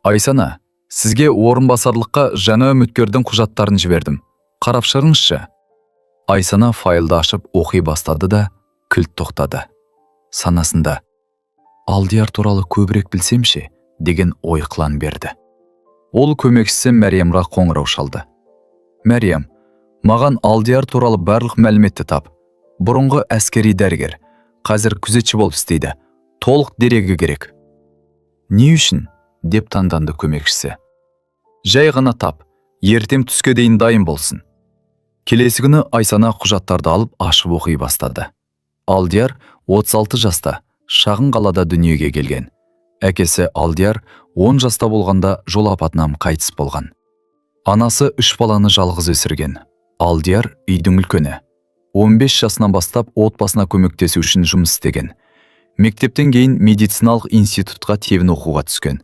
«Айсана, сізге орынбасарлыққа жаңа үміткердің құжаттарын жібердім. Қарап шығыңызшы». Айсана файлды ашып оқи бастады да, кілт тоқтады. Санасында «Алдияр туралы көбірек білсемші» деген ой қылан берді. Ол көмекшісі Мәриямға қоңырау шалды. «Мәриям, маған Алдияр туралы барлық мәліметті тап. Бұрынғы әскери дәрігер, қазір күзетші болып істейді. Толық дерегі керек». «Не үшін?» деп таңданды көмекшісі. «Жай ғана тап, ертең түске дейін дайын болсын». Келесі күні Айсана құжаттарды алып ашып оқи бастады. Алдияр 36 жаста, шағын қалада дүниеге келген. Әкесі Алдияр 10 жаста болғанда жол апатынан қайтыс болған. Анасы 3 баланы жалғыз өсірген. Алдияр үйдің үлкені. 15 жасынан бастап отбасына көмектесу үшін жұмыс істеген. Мектептен кейін медициналық институтқа тегін оқуға түскен.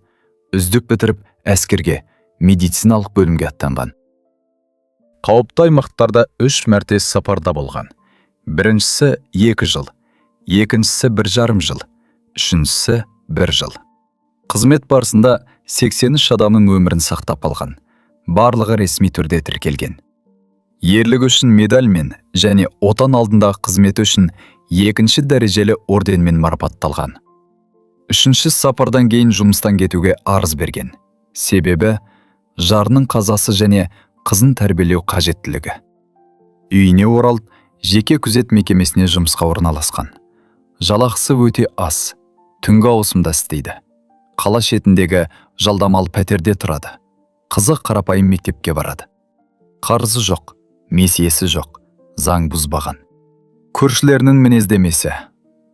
Үздік бітіріп, әскерге, медициналық бөлімге аттанған. Қауіпті аймақтарда 3 мәрте сапарда болған. Біріншісі 2 жыл, екіншісі 1,5 жыл, үшіншісі 1 жыл. Қызмет барысында 83 адамның өмірін сақтап алған. Барлығы ресми түрде тіркелген. Ерлігі үшін медальмен және отан алдындағы қызметі үшін 2-ші дәрежелі орденмен марапатталған. 3-ші сапардан кейін жұмыстан кетуге арыз берген. Себебі жарының қазасы және қызын тәрбиелеу қажеттілігі. Үйіне оралып, жеке күзет мекемесіне жұмысқа орналасқан. Жалақысы өте аз, түнгі ауысымда істейді. Қала шетіндегі жалдамалы пәтерде тұрады. Қызы қарапайым мектепке барады. Қарызы жоқ, месиесі жоқ, заң бұзбаған. Көршілерінің мінездемесі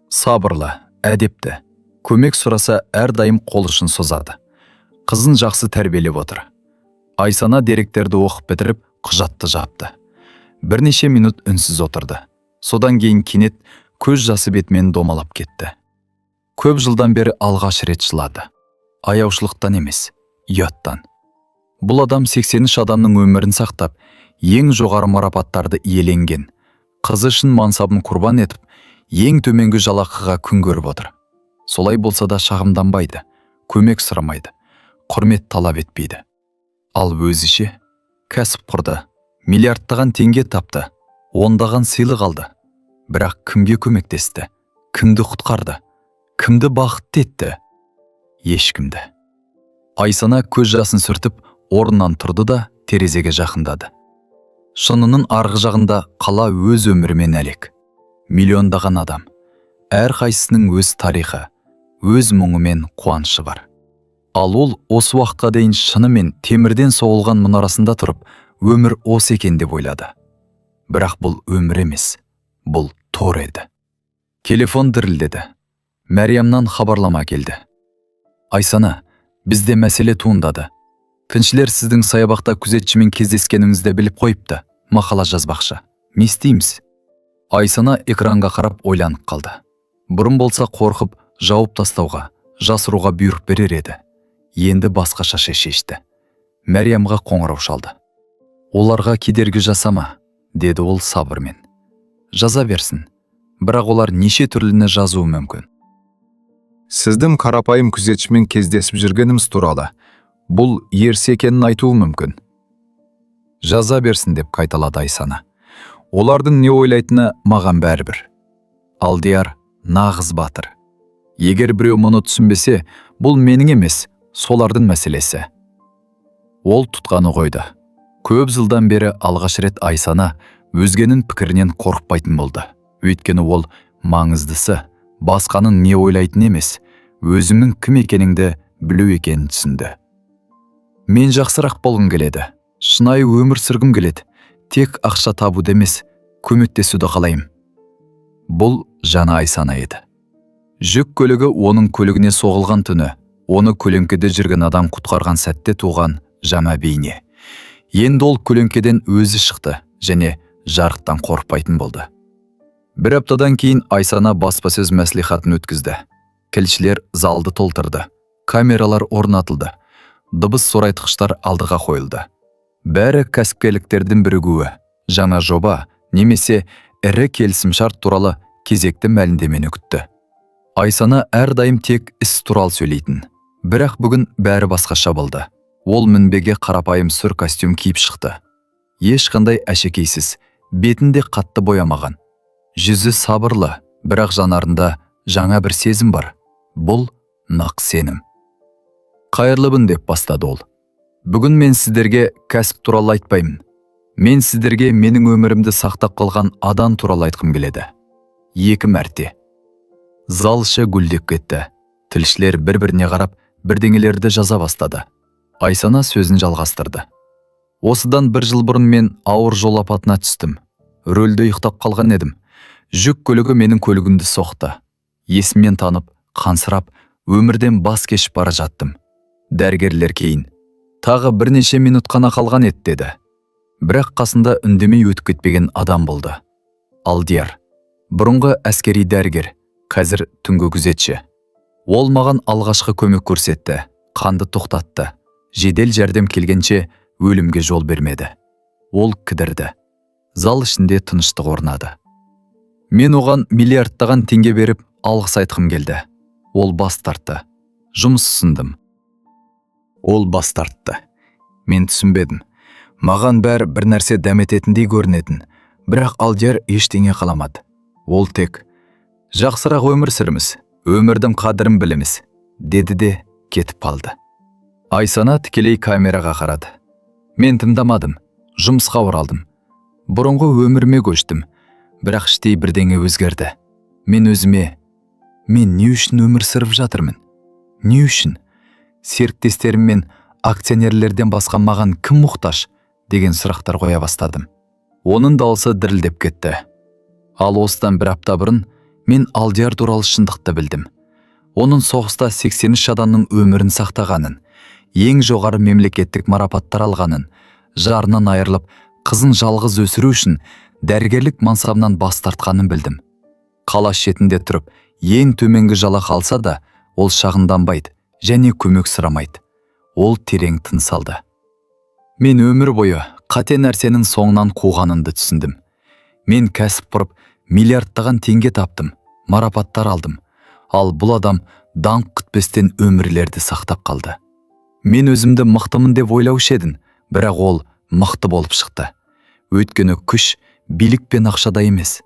сабырлы, әдепті, көмек сұраса әрдайым қол ұшын созады. Қызын жақсы тәрбиелеп отыр. Айсана деректерді оқып бітіріп, құжатты жапты. Бірнеше минут үнсіз отырды. Содан кейін кенет көз жасы бетімен домалап кетті. Көп жылдан бері алғаш рет жылады. Аяушылықтан емес, ұяттан. Бұл адам 83 адамның өмірін сақтап, ең жоғары марапаттарды иеленген. Қызы үшін мансабын құрбан етіп, ең төменгі жалақыға күн көріп отыр. Солай болса да шағымданбайды, көмек сұрамайды, құрмет талап етпейді. Ал өзіше кәсіп құрды, миллиардтаған теңге тапты, ондаған сыйлық алды. Бірақ кімге көмектесті, кімді құтқарды, кімді бақытты етті? Ешкімді. Айсана көз жасын сүртіп, орнынан тұрды да терезеге жақындады. Шынының арғы жағында қала өз өмірімен әлек. Миллиондаған адам. Әр қайсысының өз тарихы, өз мұңы мен қуанышы бар. Ал ол осы уақытқа дейін шынымен темірден соғылған мұнарасында тұрып, өмір осы екен деп ойлады. Бірақ бұл өмір емес, бұл тор еді. Телефон дірілдеді. Мәриямнан хабарлама келді. Айсана, бізде мәселе туындады. Тіншілер сіздің саябақта күзетшімен кездескеніңізді біліп қойыпты. Мақала жазбақшы. Не істейміз? Айсана экранға қарап ойланып қалды. Бұрын болса қорқып, жауып тастауға, жасыруға бұйрық берер еді. Енді басқаша шешті. Мәриямға қоңырау шалды. Оларға кедергі жасама, деді ол сабырмен. Жаза берсін, бірақ олар неше түрліні жазуы мүмкін. Сіздің қарапайым күзетшімен кездесіп жүргеніміз туралы, бұл ерсі екенін айтуы мүмкін. Жаза берсін деп қайталады Айсана. Олардың не ойлайтыны маған бәрібір. Алдияр нағыз батыр. Егер біреу мұны түсінбесе, бұл менің емес, солардың мәселесі. Ол тұтқаны қойды. Көп жылдан бері алғаш рет Айсана өзгенің пікірінен қорықпайтын болды. Өйткені ол маңыздысы, басқаның не ойлайтын емес, өзімнің кім екеніңді білу екенін түсінді. Мен жақсырақ болғым келеді, шынайы өмір сүргім келеді, тек ақша табуды емес, көмектесуді қалаймын. Бұл жаңа Айсана еді. Жүк көлігі оның көлігіне соғылған түні, Оны көлеңкеде жүрген адам құтқарған сәтте туған жаңа бейне. Енді ол көлеңкеден өзі шықты және жарықтан қорықпайтын болды. Бір аптадан кейін Айсана баспасөз мәслихатын өткізді. Тілшілер залды толтырды. Камералар орнатылды. Дыбыс сорайтқыштар алдыға қойылды. Бәрі кәсіпкерліктердің бірігуі, жаңа жоба немесе ірі келісімшарт туралы кезекті мәлімдемені күтті. Айсана әрдайым тек іс туралы сөйлейтін. Бірақ бүгін бәрі басқаша болды. Ол мінбеге қарапайым сүр костюм киіп шықты. Ешқандай әшекейсіз, бетінде қатты боямаған. Жүзі сабырлы, бірақ жанарында жаңа бір сезім бар. Бұл нақ сенім. Қайырлыбын деп бастады ол. Бүгін мен сіздерге кәсіп туралы айтпаймын. Мен сіздерге менің өмірімді сақтап қалған адам туралы айтқым келеді. 2 мәрте. Зал іші гүлдеп кетті. Тілшілер бір-біріне қарап, бірдеңелерді жаза бастады. Айсана сөзін жалғастырды. Осыдан 1 жыл бұрын мен ауыр жол апатына түстім. Рөлде ұйықтап қалған едім. Жүк көлігі менің көлігімді соқты. Есіммен танып, қансырап, өмірден бас кешіп бара жаттым. Дәрігерлер кейін тағы бірнеше минут қана қалған еді деді. Бірақ қасында үндемей өтіп кетпеген адам болды. Алдияр, бұрынғы әскери дәрігер, қазір түнгі күзетші. Ол маған алғашқы көмек көрсетті, қанды тоқтатты. Жедел жәрдем келгенше өлімге жол бермеді. Ол кідірді. Зал ішінде тыныштық орнады. Мен оған миллиардтаған теңге беріп алғыс айтқым келді. Ол бас тартты. Жұмыс ұсындым. Ол бас тартты. Мен түсінбедім. Маған бір нәрсе дәмететіндей көрінетін. Бірақ Алдияр ештеңе қаламады. Ол тек жақсырақ өмір сүріміз, өмірдің қадірін білеміз, деді де кетіп қалды. Айсана тікелей камераға қарады. Мен тыңдамадым, жұмысқа оралдым. Бұрынғы өміріме көштім, бірақ іштей бірдеңе өзгерді. Мен өзіме, мен не үшін өмір сүріп жатырмын? Не үшін? Серіктестерім мен акционерлерден басқа маған кім мұқтаж? Деген сұрақтар қоя бастадым. Оның дауысы дірілдеп кетті. Ал осыдан 1 апта бұрын мен Алдияр туралы шындықты білдім. Оның соғыста 83 адамның өмірін сақтағанын, ең жоғары мемлекеттік марапаттар алғанын, жарынан айырылып, қызын жалғыз өсіру үшін дәрігерлік мансабынан бас тартқанын білдім. Қала шетінде тұрып, ең төменгі жалақы алса да, ол шағынданбайды және көмек сұрамайды. Ол терең тыныс алды. Мен өмір бойы қате нәрсенің соңынан қуғанымды түсіндім. Мен кәсіп құрып, миллиардтаған теңге таптым, марапаттар алдым. Ал бұл адам даңқ күтпестен өмірлерді сақтап қалды. Мен өзімді мықтымын деп ойлаушы едім, бірақ ол мықты болып шықты. Өйткені күш билік пен ақшада емес.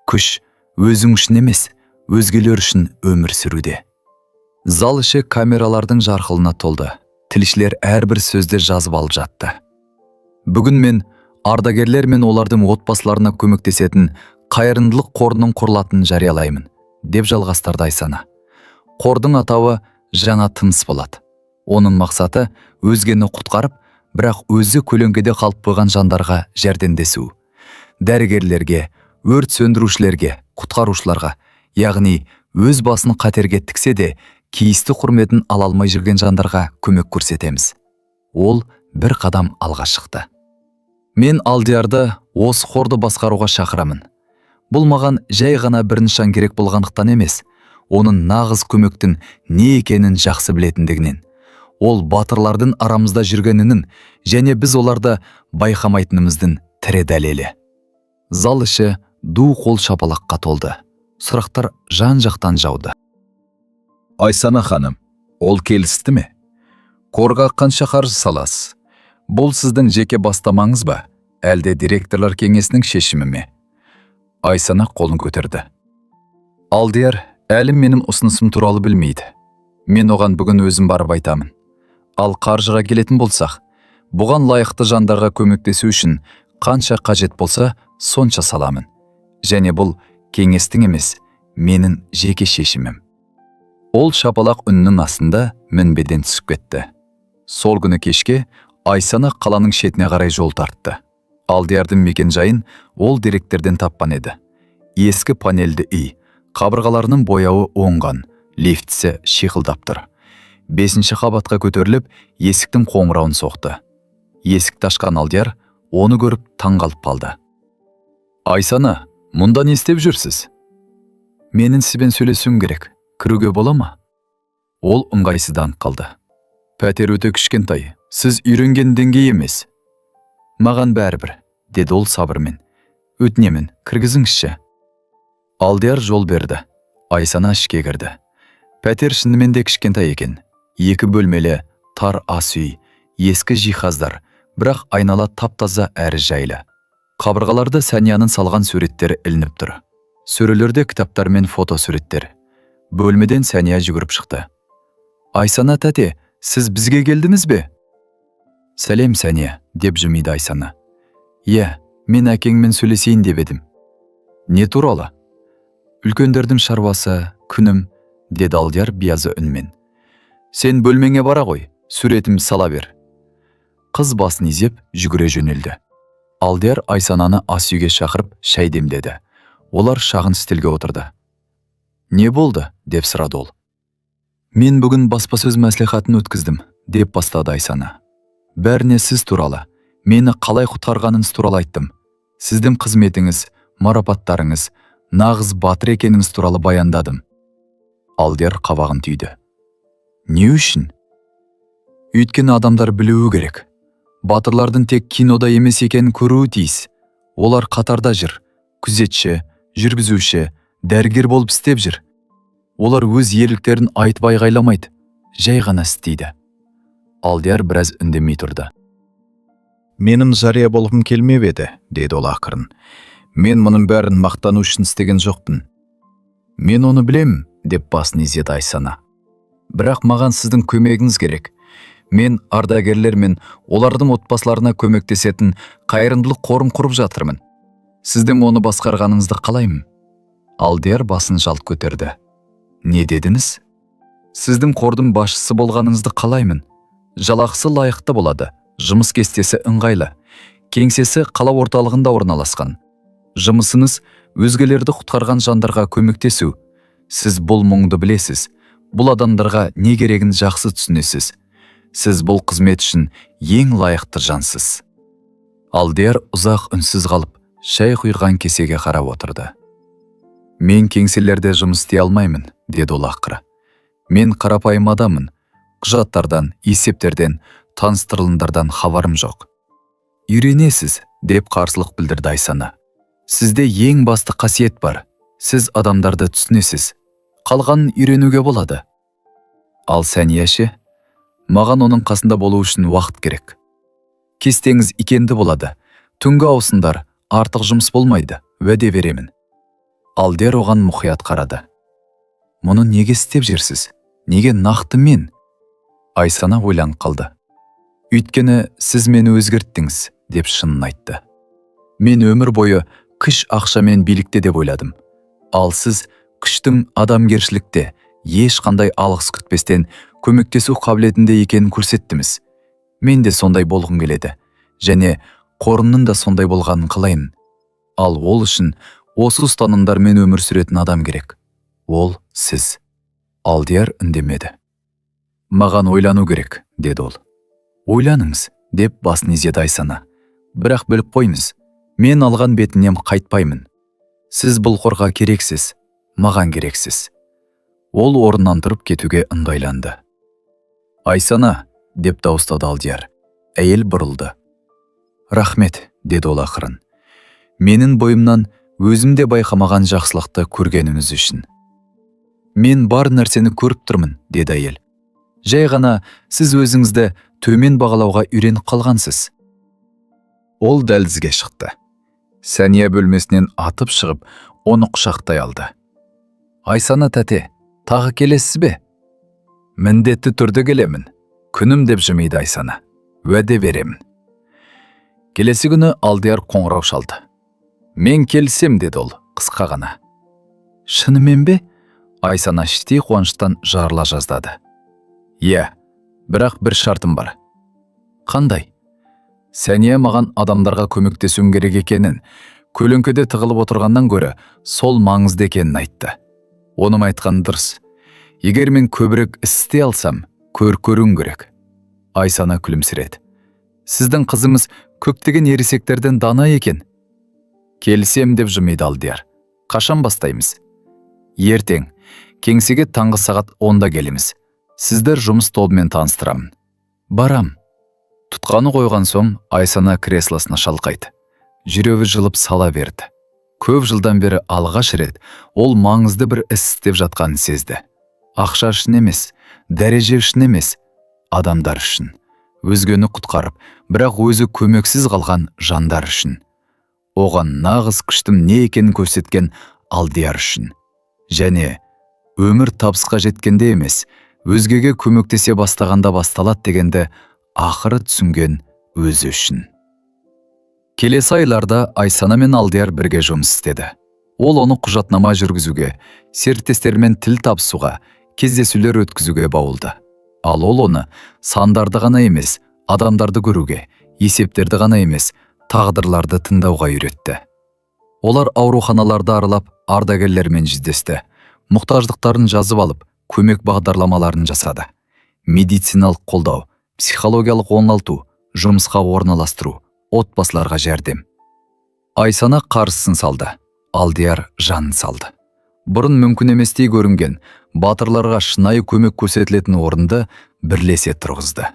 Күш өзің үшін емес, өзгелер үшін өмір сүруде. Зал іші камералардың жарқылына толды. Тілшілер әрбір сөзді жазып алып жатты. Бүгін мен ардагерлер мен олардың отбасыларына көмектесетін қайырымдылық қорының құрылатынын жариялаймын, деп жалғастырды Айсана. Қордың атауы жаңа тыныс болады. Оның мақсаты өзгені құтқарып, бірақ өзі көлеңкеде қалып қойған жандарға жәрдемдесу. Дәрігерлерге, өрт сөндірушілерге, құтқарушыларға, яғни өз басын қатерге тіксе де, кейісті құрметін ала алмай жүрген жандарға көмек көрсетеміз. Ол 1 қадам алға шықты. Мен Алдиярды осы қорды басқаруға шақырамын. Бұл маған жай ғана бір нышан керек болғандықтан емес, оның нағыз көмектің не екенін жақсы білетіндігінен. Ол батырлардың арамызда жүргенінің және біз оларды байқамайтынымыздың тірі дәлелі. Зал іші ду қол шапалаққа толды. Сұрақтар жан-жақтан жауды. Айсана ханым, ол келісті ме? Қорға қанша қаржы саласыз? Бұл сіздің жеке бастамаңыз ба, әлде директорлар кеңесінің шешімі ме? Айсана қолын көтерді. Алдияр әлі менің ұсынысым туралы білмейді. Мен оған бүгін өзім барып айтамын. Ал қаржыға келетін болсақ, бұған лайықты жандарға көмектесу үшін қанша қажет болса, сонша саламын. Және бұл кеңестің емес, менің жеке шешімім. Ол шапалақ үннің астында мінбеден түсіп кетті. Сол күні кешке Айсана қаланың шетіне қарай жол тартты. Алдиярдың мекенжайын ол деректерден тапқан еді. Ескі панельді үй, қабырғаларының бояуы оңған, лифтісі шиқылдап тұр. 5-ші қабатқа көтеріліп, есіктің қоңырауын соқты. Есікті ашқан Алдияр оны көріп таң қалып қалды. Айсана, мұнда не істеп жүрсіз? Менің сізбен сөйлесуім керек. Кіруге бола ма? Ол ыңғайсызданып қалды. Пәтер өте кішкентай, сіз үйренген деңгей емес. Маған бәрібір, деді ол сабырмен. Өтінемін, кіргізіңізші. Алдияр жол берді. Айсана ішке кірді. Пәтер шынымен де кішкентай екен. 2 бөлмелі, тар ас үй, ескі жиһаздар, бірақ айнала тап-таза әрі жайлы. Қабырғаларда Сәнияның салған суреттері ілініп тұр. Сөрелерде кітаптар мен фото суреттер. Бөлмеден Сәния жүгіріп шықты. Айсана тәте, сіз бізге келдіңіз бе? Сәлем Сәния, деп жымиды Айсана. Иә, мен әкеңмен сөйлесейін деп едім. Не туралы? Үлкендердің шаруасы, күнім, деді Алдияр биязы үнмен. Сен бөлмеңе бара ғой, суретім сала бер. Қыз басын изеп жүгіре жөнелді. Алдияр Айсананы ас үйге шақырып шай демдеді. Олар шағын стилге отырды. Не болды? Деп сұрады ол. Мен бүгін баспасөз мәслихатын өткіздім, деп бастады Айсана. Бәріне сіз туралы, мені қалай құтқарғаныңыз туралы айттым. Сіздің қызметіңіз, марапаттарыңыз, нағыз батыр екеніңіз туралы баяндадым. Алдияр қабағын түйді. Не үшін? Өйткені адамдар білуі керек. Батырлардың тек кинода емес екенін көруі тиіс. Олар қатарда жүр, күзетші, жүргізуші, дәрігер болып істеп жүр. Олар өз ерліктерін айтып айғайламайды, жай ғана істейді. Алдияр біраз үндемей тұрды. Менің жария болғым келмеп еді, деді ол ақырын. Мен мұның бәрін мақтану үшін істеген жоқпын. Мен оны білем, деп басын изеді Айсана. Бірақ маған сіздің көмегіңіз керек. Мен ардагерлер мен олардың отбасыларына көмектесетін қайырымдылық қорым құрып жатырмын. Сіздің оны басқарғаныңызды қалаймын. Алдияр басын жалт көтерді. Не дедіңіз? Сіздің қордың басшысы болғаныңызды қалаймын. Жалақысы лайықты болады, жұмыс кестесі ыңғайлы. Кеңсесі қала орталығында орналасқан. Жұмысыңыз өзгелерді құтқарған жандарға көмектесу. Сіз бұл мұңды білесіз. Бұл адамдарға не керегін жақсы түсінесіз. Сіз бұл қызмет үшін ең лайықты жансыз. Алдияр ұзақ үнсіз қалып, шай құйған кесеге қарап отырды. Мен кеңселерде жұмыс істей алмаймын, деді ол ақыры. Мен қарапайым адаммын. Құжаттардан, есептерден, таныстырылымдардан хабарым жоқ. Үйренесіз, деп қарсылық білдірді Айсана. Сізде ең басты қасиет бар. Сіз адамдарды түсінесіз. Қалғанын үйренуге болады. Ал Сәния ше? Маған оның қасында болу үшін уақыт керек. Кестеңіз икенді болады. Түнгі ауысымдар, артық жұмыс болмайды, уәде беремін. Алдияр оған мұқият қарады. Мұны неге істеп жүрсіз? Неге нақты мен? Айсана ойланып қалды. Өйткені сіз мені өзгерттіңіз, деп шынын айтты. Мен өмір бойы күш ақша мен билікте деп ойладым. Ал сіз күштің адамгершілікте, ешқандай алғыс күтпестен көмектесу қабілетінде екенін көрсеттіңіз. Мен де сондай болғым келеді, және қорымның да сондай болғанын қалаймын. Ал ол үшін осы ұстанымдармен өмір сүретін адам керек. Ол сіз. Алдияр үндемеді. Маған ойлану керек, деді ол. Ойланыңыз, деп басын изеді Айсана. Бірақ біліп қойыңыз, мен алған бетінен қайтпаймын. Сіз бұл қорға керексіз, маған керексіз. Ол орнынан тұрып кетуге ыңғайланды. Айсана, деп дауыстады Алдияр. Әйел бұрылды. Рахмет, деді ол ақырын. Менің бойымнан өзімде байқамаған жақсылықты көргеніңіз үшін. Мен бар нәрсені көріп тұрмын, деді әйел. Жай ғана сіз өзіңізді төмен бағалауға үйреніп қалғансыз. Ол дәлізге шықты. Сәния бөлмесінен атып шығып, оны құшақтай алды. Айсана тәте, тағы келесіз бе? Міндетті түрде келемін. Күнім, деп жымиды Айсана. Уәде беремін. Келесі күні Алдияр қоңырау шалды. Мен келсем, деді ол, қысқа ғана. Шынымен бе? Айсана іштей қуаныштан жарыла жаздады. Иә, бірақ бір шартым бар. Қандай? Сәния маған адамдарға көмектесуім керек екенін, көлеңкеде тығылып отырғаннан гөрі сол маңызды екенін айтты. Оның айтқаны дұрыс. Егер мен көбірек істей алсам, Көрің керек. Айсана күлімсіреді. Сіздің қызымыз көптеген ересектерден дана екен. Келісем деп жымиды Алдияр. Қашан бастаймыз? Ертең. Кеңсеге таңғы сағат 10-да келеміз. Сіздер жұмыс тобымен таныстырамын. Барам. Тұтқаны қойған соң Айсана креслосына шалқайды. Жүрегі жылып сала берді. Көп жылдан бері алғаш рет ол маңызды бір іс істеп жатқанын сезді. Ақша үшін емес, дәреже үшін емес, адамдар үшін. Өзгені құтқарып, бірақ өзі көмексіз қалған жандар үшін. Оған нағыз күштің не екенін көрсеткен Алдияр үшін. Және өмір табысқа жеткенде емес, өзгеге көмектесе бастағанда басталады дегенді ақыры түсінген өзі үшін. Келесі айларда Айсана мен Алдияр бірге жұмыс істеді. Ол оны құжатнама жүргізуге, серіктестермен тіл табысуға, кездесулер өткізуге баулды. Ал ол оны сандарды ғана емес, адамдарды көруге, есептерді ғана емес, тағдырларды тыңдауға үйретті. Олар ауруханаларды аралап, ардагерлермен жүздесті. Мұқтаждықтарын жазып алып, көмек бағдарламаларын жасады. Медициналық қолдау, психологиялық оңалту, жұмысқа орналастыру, отбасыларға жәрдем. Айсана қарсысын салды, Алдияр жанын салды. Бұрын мүмкін еместей көрінген, батырларға шынайы көмек көрсетілетін орынды бірлесе тұрғызды.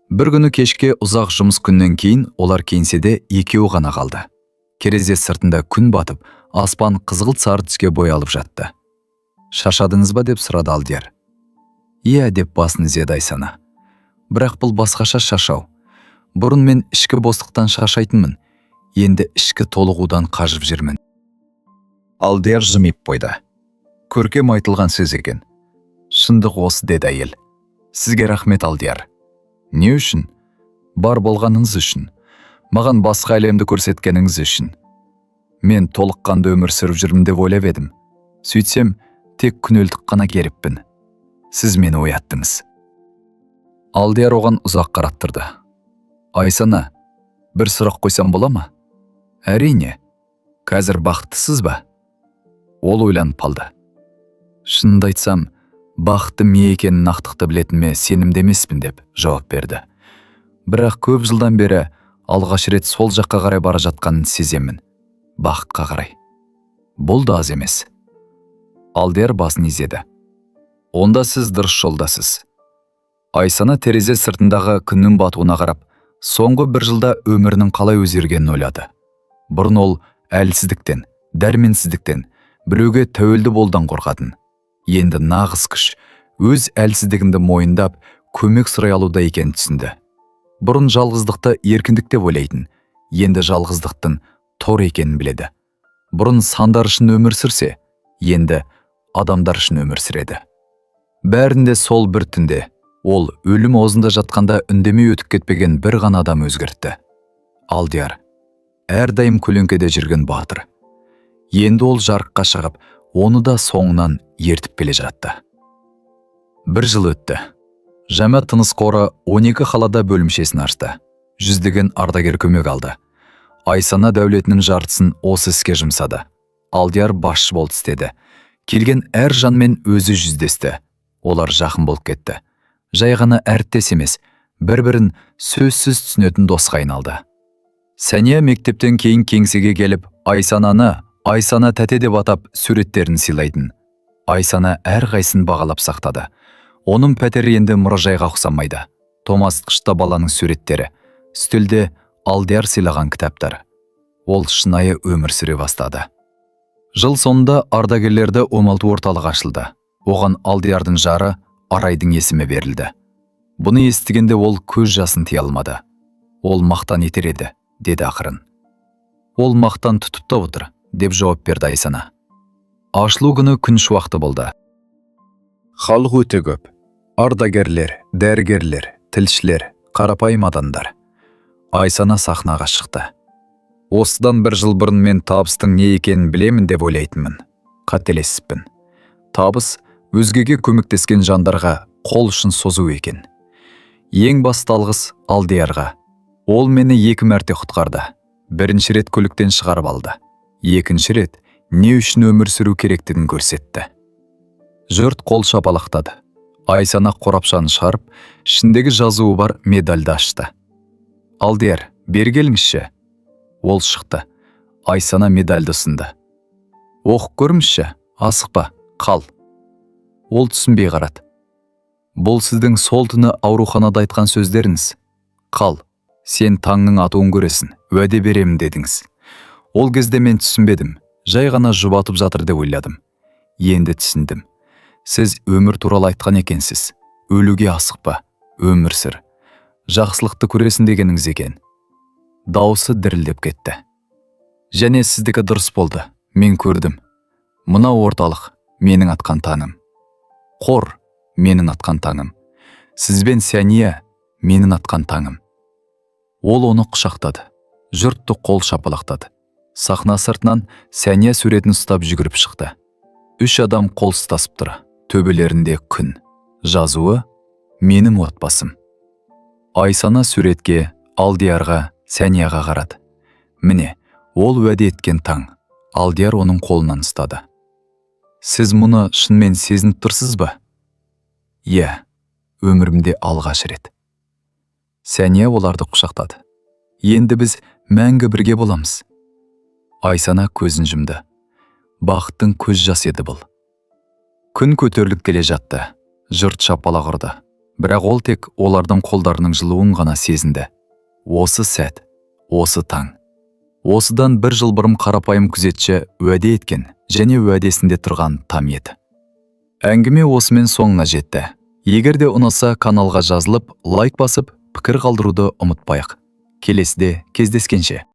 Бір күні кешке ұзақ жұмыс күннен кейін олар кеңседе екеуі ғана қалды. Терезе сыртында күн батып, аспан қызғылт сары түске боялып жатты. Шашадыңыз ба деп сұрады Алдияр. Иә деп басын изеді Айсана. Бірақ бұл басқаша шашау. Бұрын мен ішкі бостықтан шаршайтынмын, енді ішкі толығудан қажып жүрмін. Алдияр жымиып қойды. Көркем айтылған сөз екен. Шындық осы, деді әйел. Сізге рахмет, Алдияр. Не үшін? Бар болғаныңыз үшін. Маған басқа әлемді көрсеткеніңіз үшін. Мен толыққанды өмір сүріп жүрмін деп ойлап едім. Сөйтсем, тек күнелтік қана керіппін. Сіз мені ояттыңыз. Алдияр оған ұзақ қарап тұрды. Айсана, бір сұрақ қойсам бола ма? Әрине. Қазір бақыттысыз ба? Ол ойланып қалды. Шынымды айтсам, бақытты ме екенін ақтықты білетіме сенімді емеспін деп жауап берді. Бірақ көп жылдан бері алғаш рет сол жаққа қарай бара жатқанын сеземін. Бақытқа қарай. Бұл да аз емес. Алдияр басын изеді. Онда сіз дұрыс жолдасыз. Айсана терезе сыртындағы күннің батуына қарап, соңғы бір жылда өмірінің қалай өзгергенін ойлады. Бұрын ол әлсіздіктен, дәрменсіздіктен, біреуге тәуелді болудан қорқатын. Енді нағыз күш, өз әлсіздігінді мойындап, көмек сұрай алуда екенін түсінді. Бұрын жалғыздықты еркіндік деп ойлайтын, енді жалғыздықтың тор екенін біледі. Бұрын сандар үшін өмір сүрсе, енді адамдар үшін өмір сүреді. Бәрінде сол бір түнде, ол өлім аузында жатқанда үндемей өтіп кетпеген бір ғана адам өзгертті. Алдияр, әрдайым көлеңкеде жүрген батыр. Енді ол жарыққа шығып, оны да соңынан ертіп келе жатты. Бір жыл өтті. Жаңа тыныс қоры 12 қалада бөлімшесін ашты. Жүздеген ардагер көмек алды. Айсана дәулетінің жартысын осы іске жұмсады. Алдияр басшы болды істеді. Келген әр жанмен өзі жүздесті. Олар жақын болып кетті. Жай ғана әріптес емес, бір-бірін сөзсіз түсінетін досқа айналды. Сәния мектептен кейін кеңсеге келіп, Айсананы Айсана тәте деп атап суреттерін сыйлайтын. Айсана әрқайсысын бағалап сақтады. Оның пәтері енді мұражайға ұқсамайды. Томастықшта баланың суреттері, үстелде Алдияр сыйлаған кітаптар. Ол шынайы өмір сүре бастады. Жыл соңында ардагерлерді оңалту орталығы ашылды. Оған Алдиярдың жары Арайдың есімі берілді. Бұны естігенде ол көз жасын тия алмады. Ол мақтан етер еді, деді ақырын. Ол мақтан тұтып та отыр, деп жауап берді Айсана. Ашылу күні күн шуақты болды. Халық өте көп. Ардагерлер, дәрігерлер, тілшілер, қарапайым адамдар. Айсана сахнаға шықты. Осыдан бір жыл бұрын мен табыстың не екенін білемін деп ойлайтынмын. Қателесіппін. Табыс өзгеге көмектескен жандарға қол ұшын созу екен. Ең басты алғыс Алдиярға. Ол мені 2 мәрте құтқарды. Бірінші рет көліктен шығарып алды. Екінші рет не үшін өмір сүру керектігін көрсетті. Жұрт қол шапалақтады. Айсана қорапшаны шығарып, ішіндегі жазуы бар медальді ашты. Алдияр, бері келіңізші. Ол шықты. Айсана медальді ұсынды. Оқып көріңізші, асықпа, қал. Ол түсінбей қарады. Бұл сіздің сол түні ауруханада айтқан сөздеріңіз. Қал, сен таңның атуын көресің, уәде беремін дедіңіз. Ол кезде мен түсінбедім, жай ғана жұбатып жатыр деп ойладым. Енді түсіндім. Сіз өмір туралы айтқан екенсіз. Өлуге асықпа, өмір сыр. Жақсылықты көресің дегеніңіз екен. Дауысы дірілдеп кетті. Және сіздікі дұрыс болды, мен көрдім. Мына орталық, менің атқан таңым. Қор, менің атқан таңым. Сізбен Сәния, менің атқан таңым. Ол оны құшақтады. Жұртты қол шапалақтады. Сахна сыртынан Сәния суретін ұстап жүгіріп шықты. 3 адам қол ұстасып тұр. Төбелерінде күн. Жазуы менің отбасым. Айсана суретке, Алдиярға, Сәнияға қарады. Міне, ол уәде еткен таң. Алдияр оның қолынан ұстады. Сіз мұны шынымен сезініп тұрсыз ба? Иә, өмірімде алғаш рет. Сәния оларды құшақтады. Енді біз мәңгі бірге боламыз. Айсана көзін жұмды. Бақыттың көз жасы еді бұл. Күн көтеріліп келе жатты. Жұрт шапалақ ұрды. Бірақ ол тек олардың қолдарының жылуын ғана сезінді. Осы сәт, осы таң. Осыдан 1 жыл бұрын қарапайым күзетші уәде еткен және уәдесінде тұрған там еді. Әңгіме осымен соңына жетті. Егер де ұнаса, каналға жазылып, лайк басып, пікір қалдыруды ұмытпайық. Келесіде кездескенше.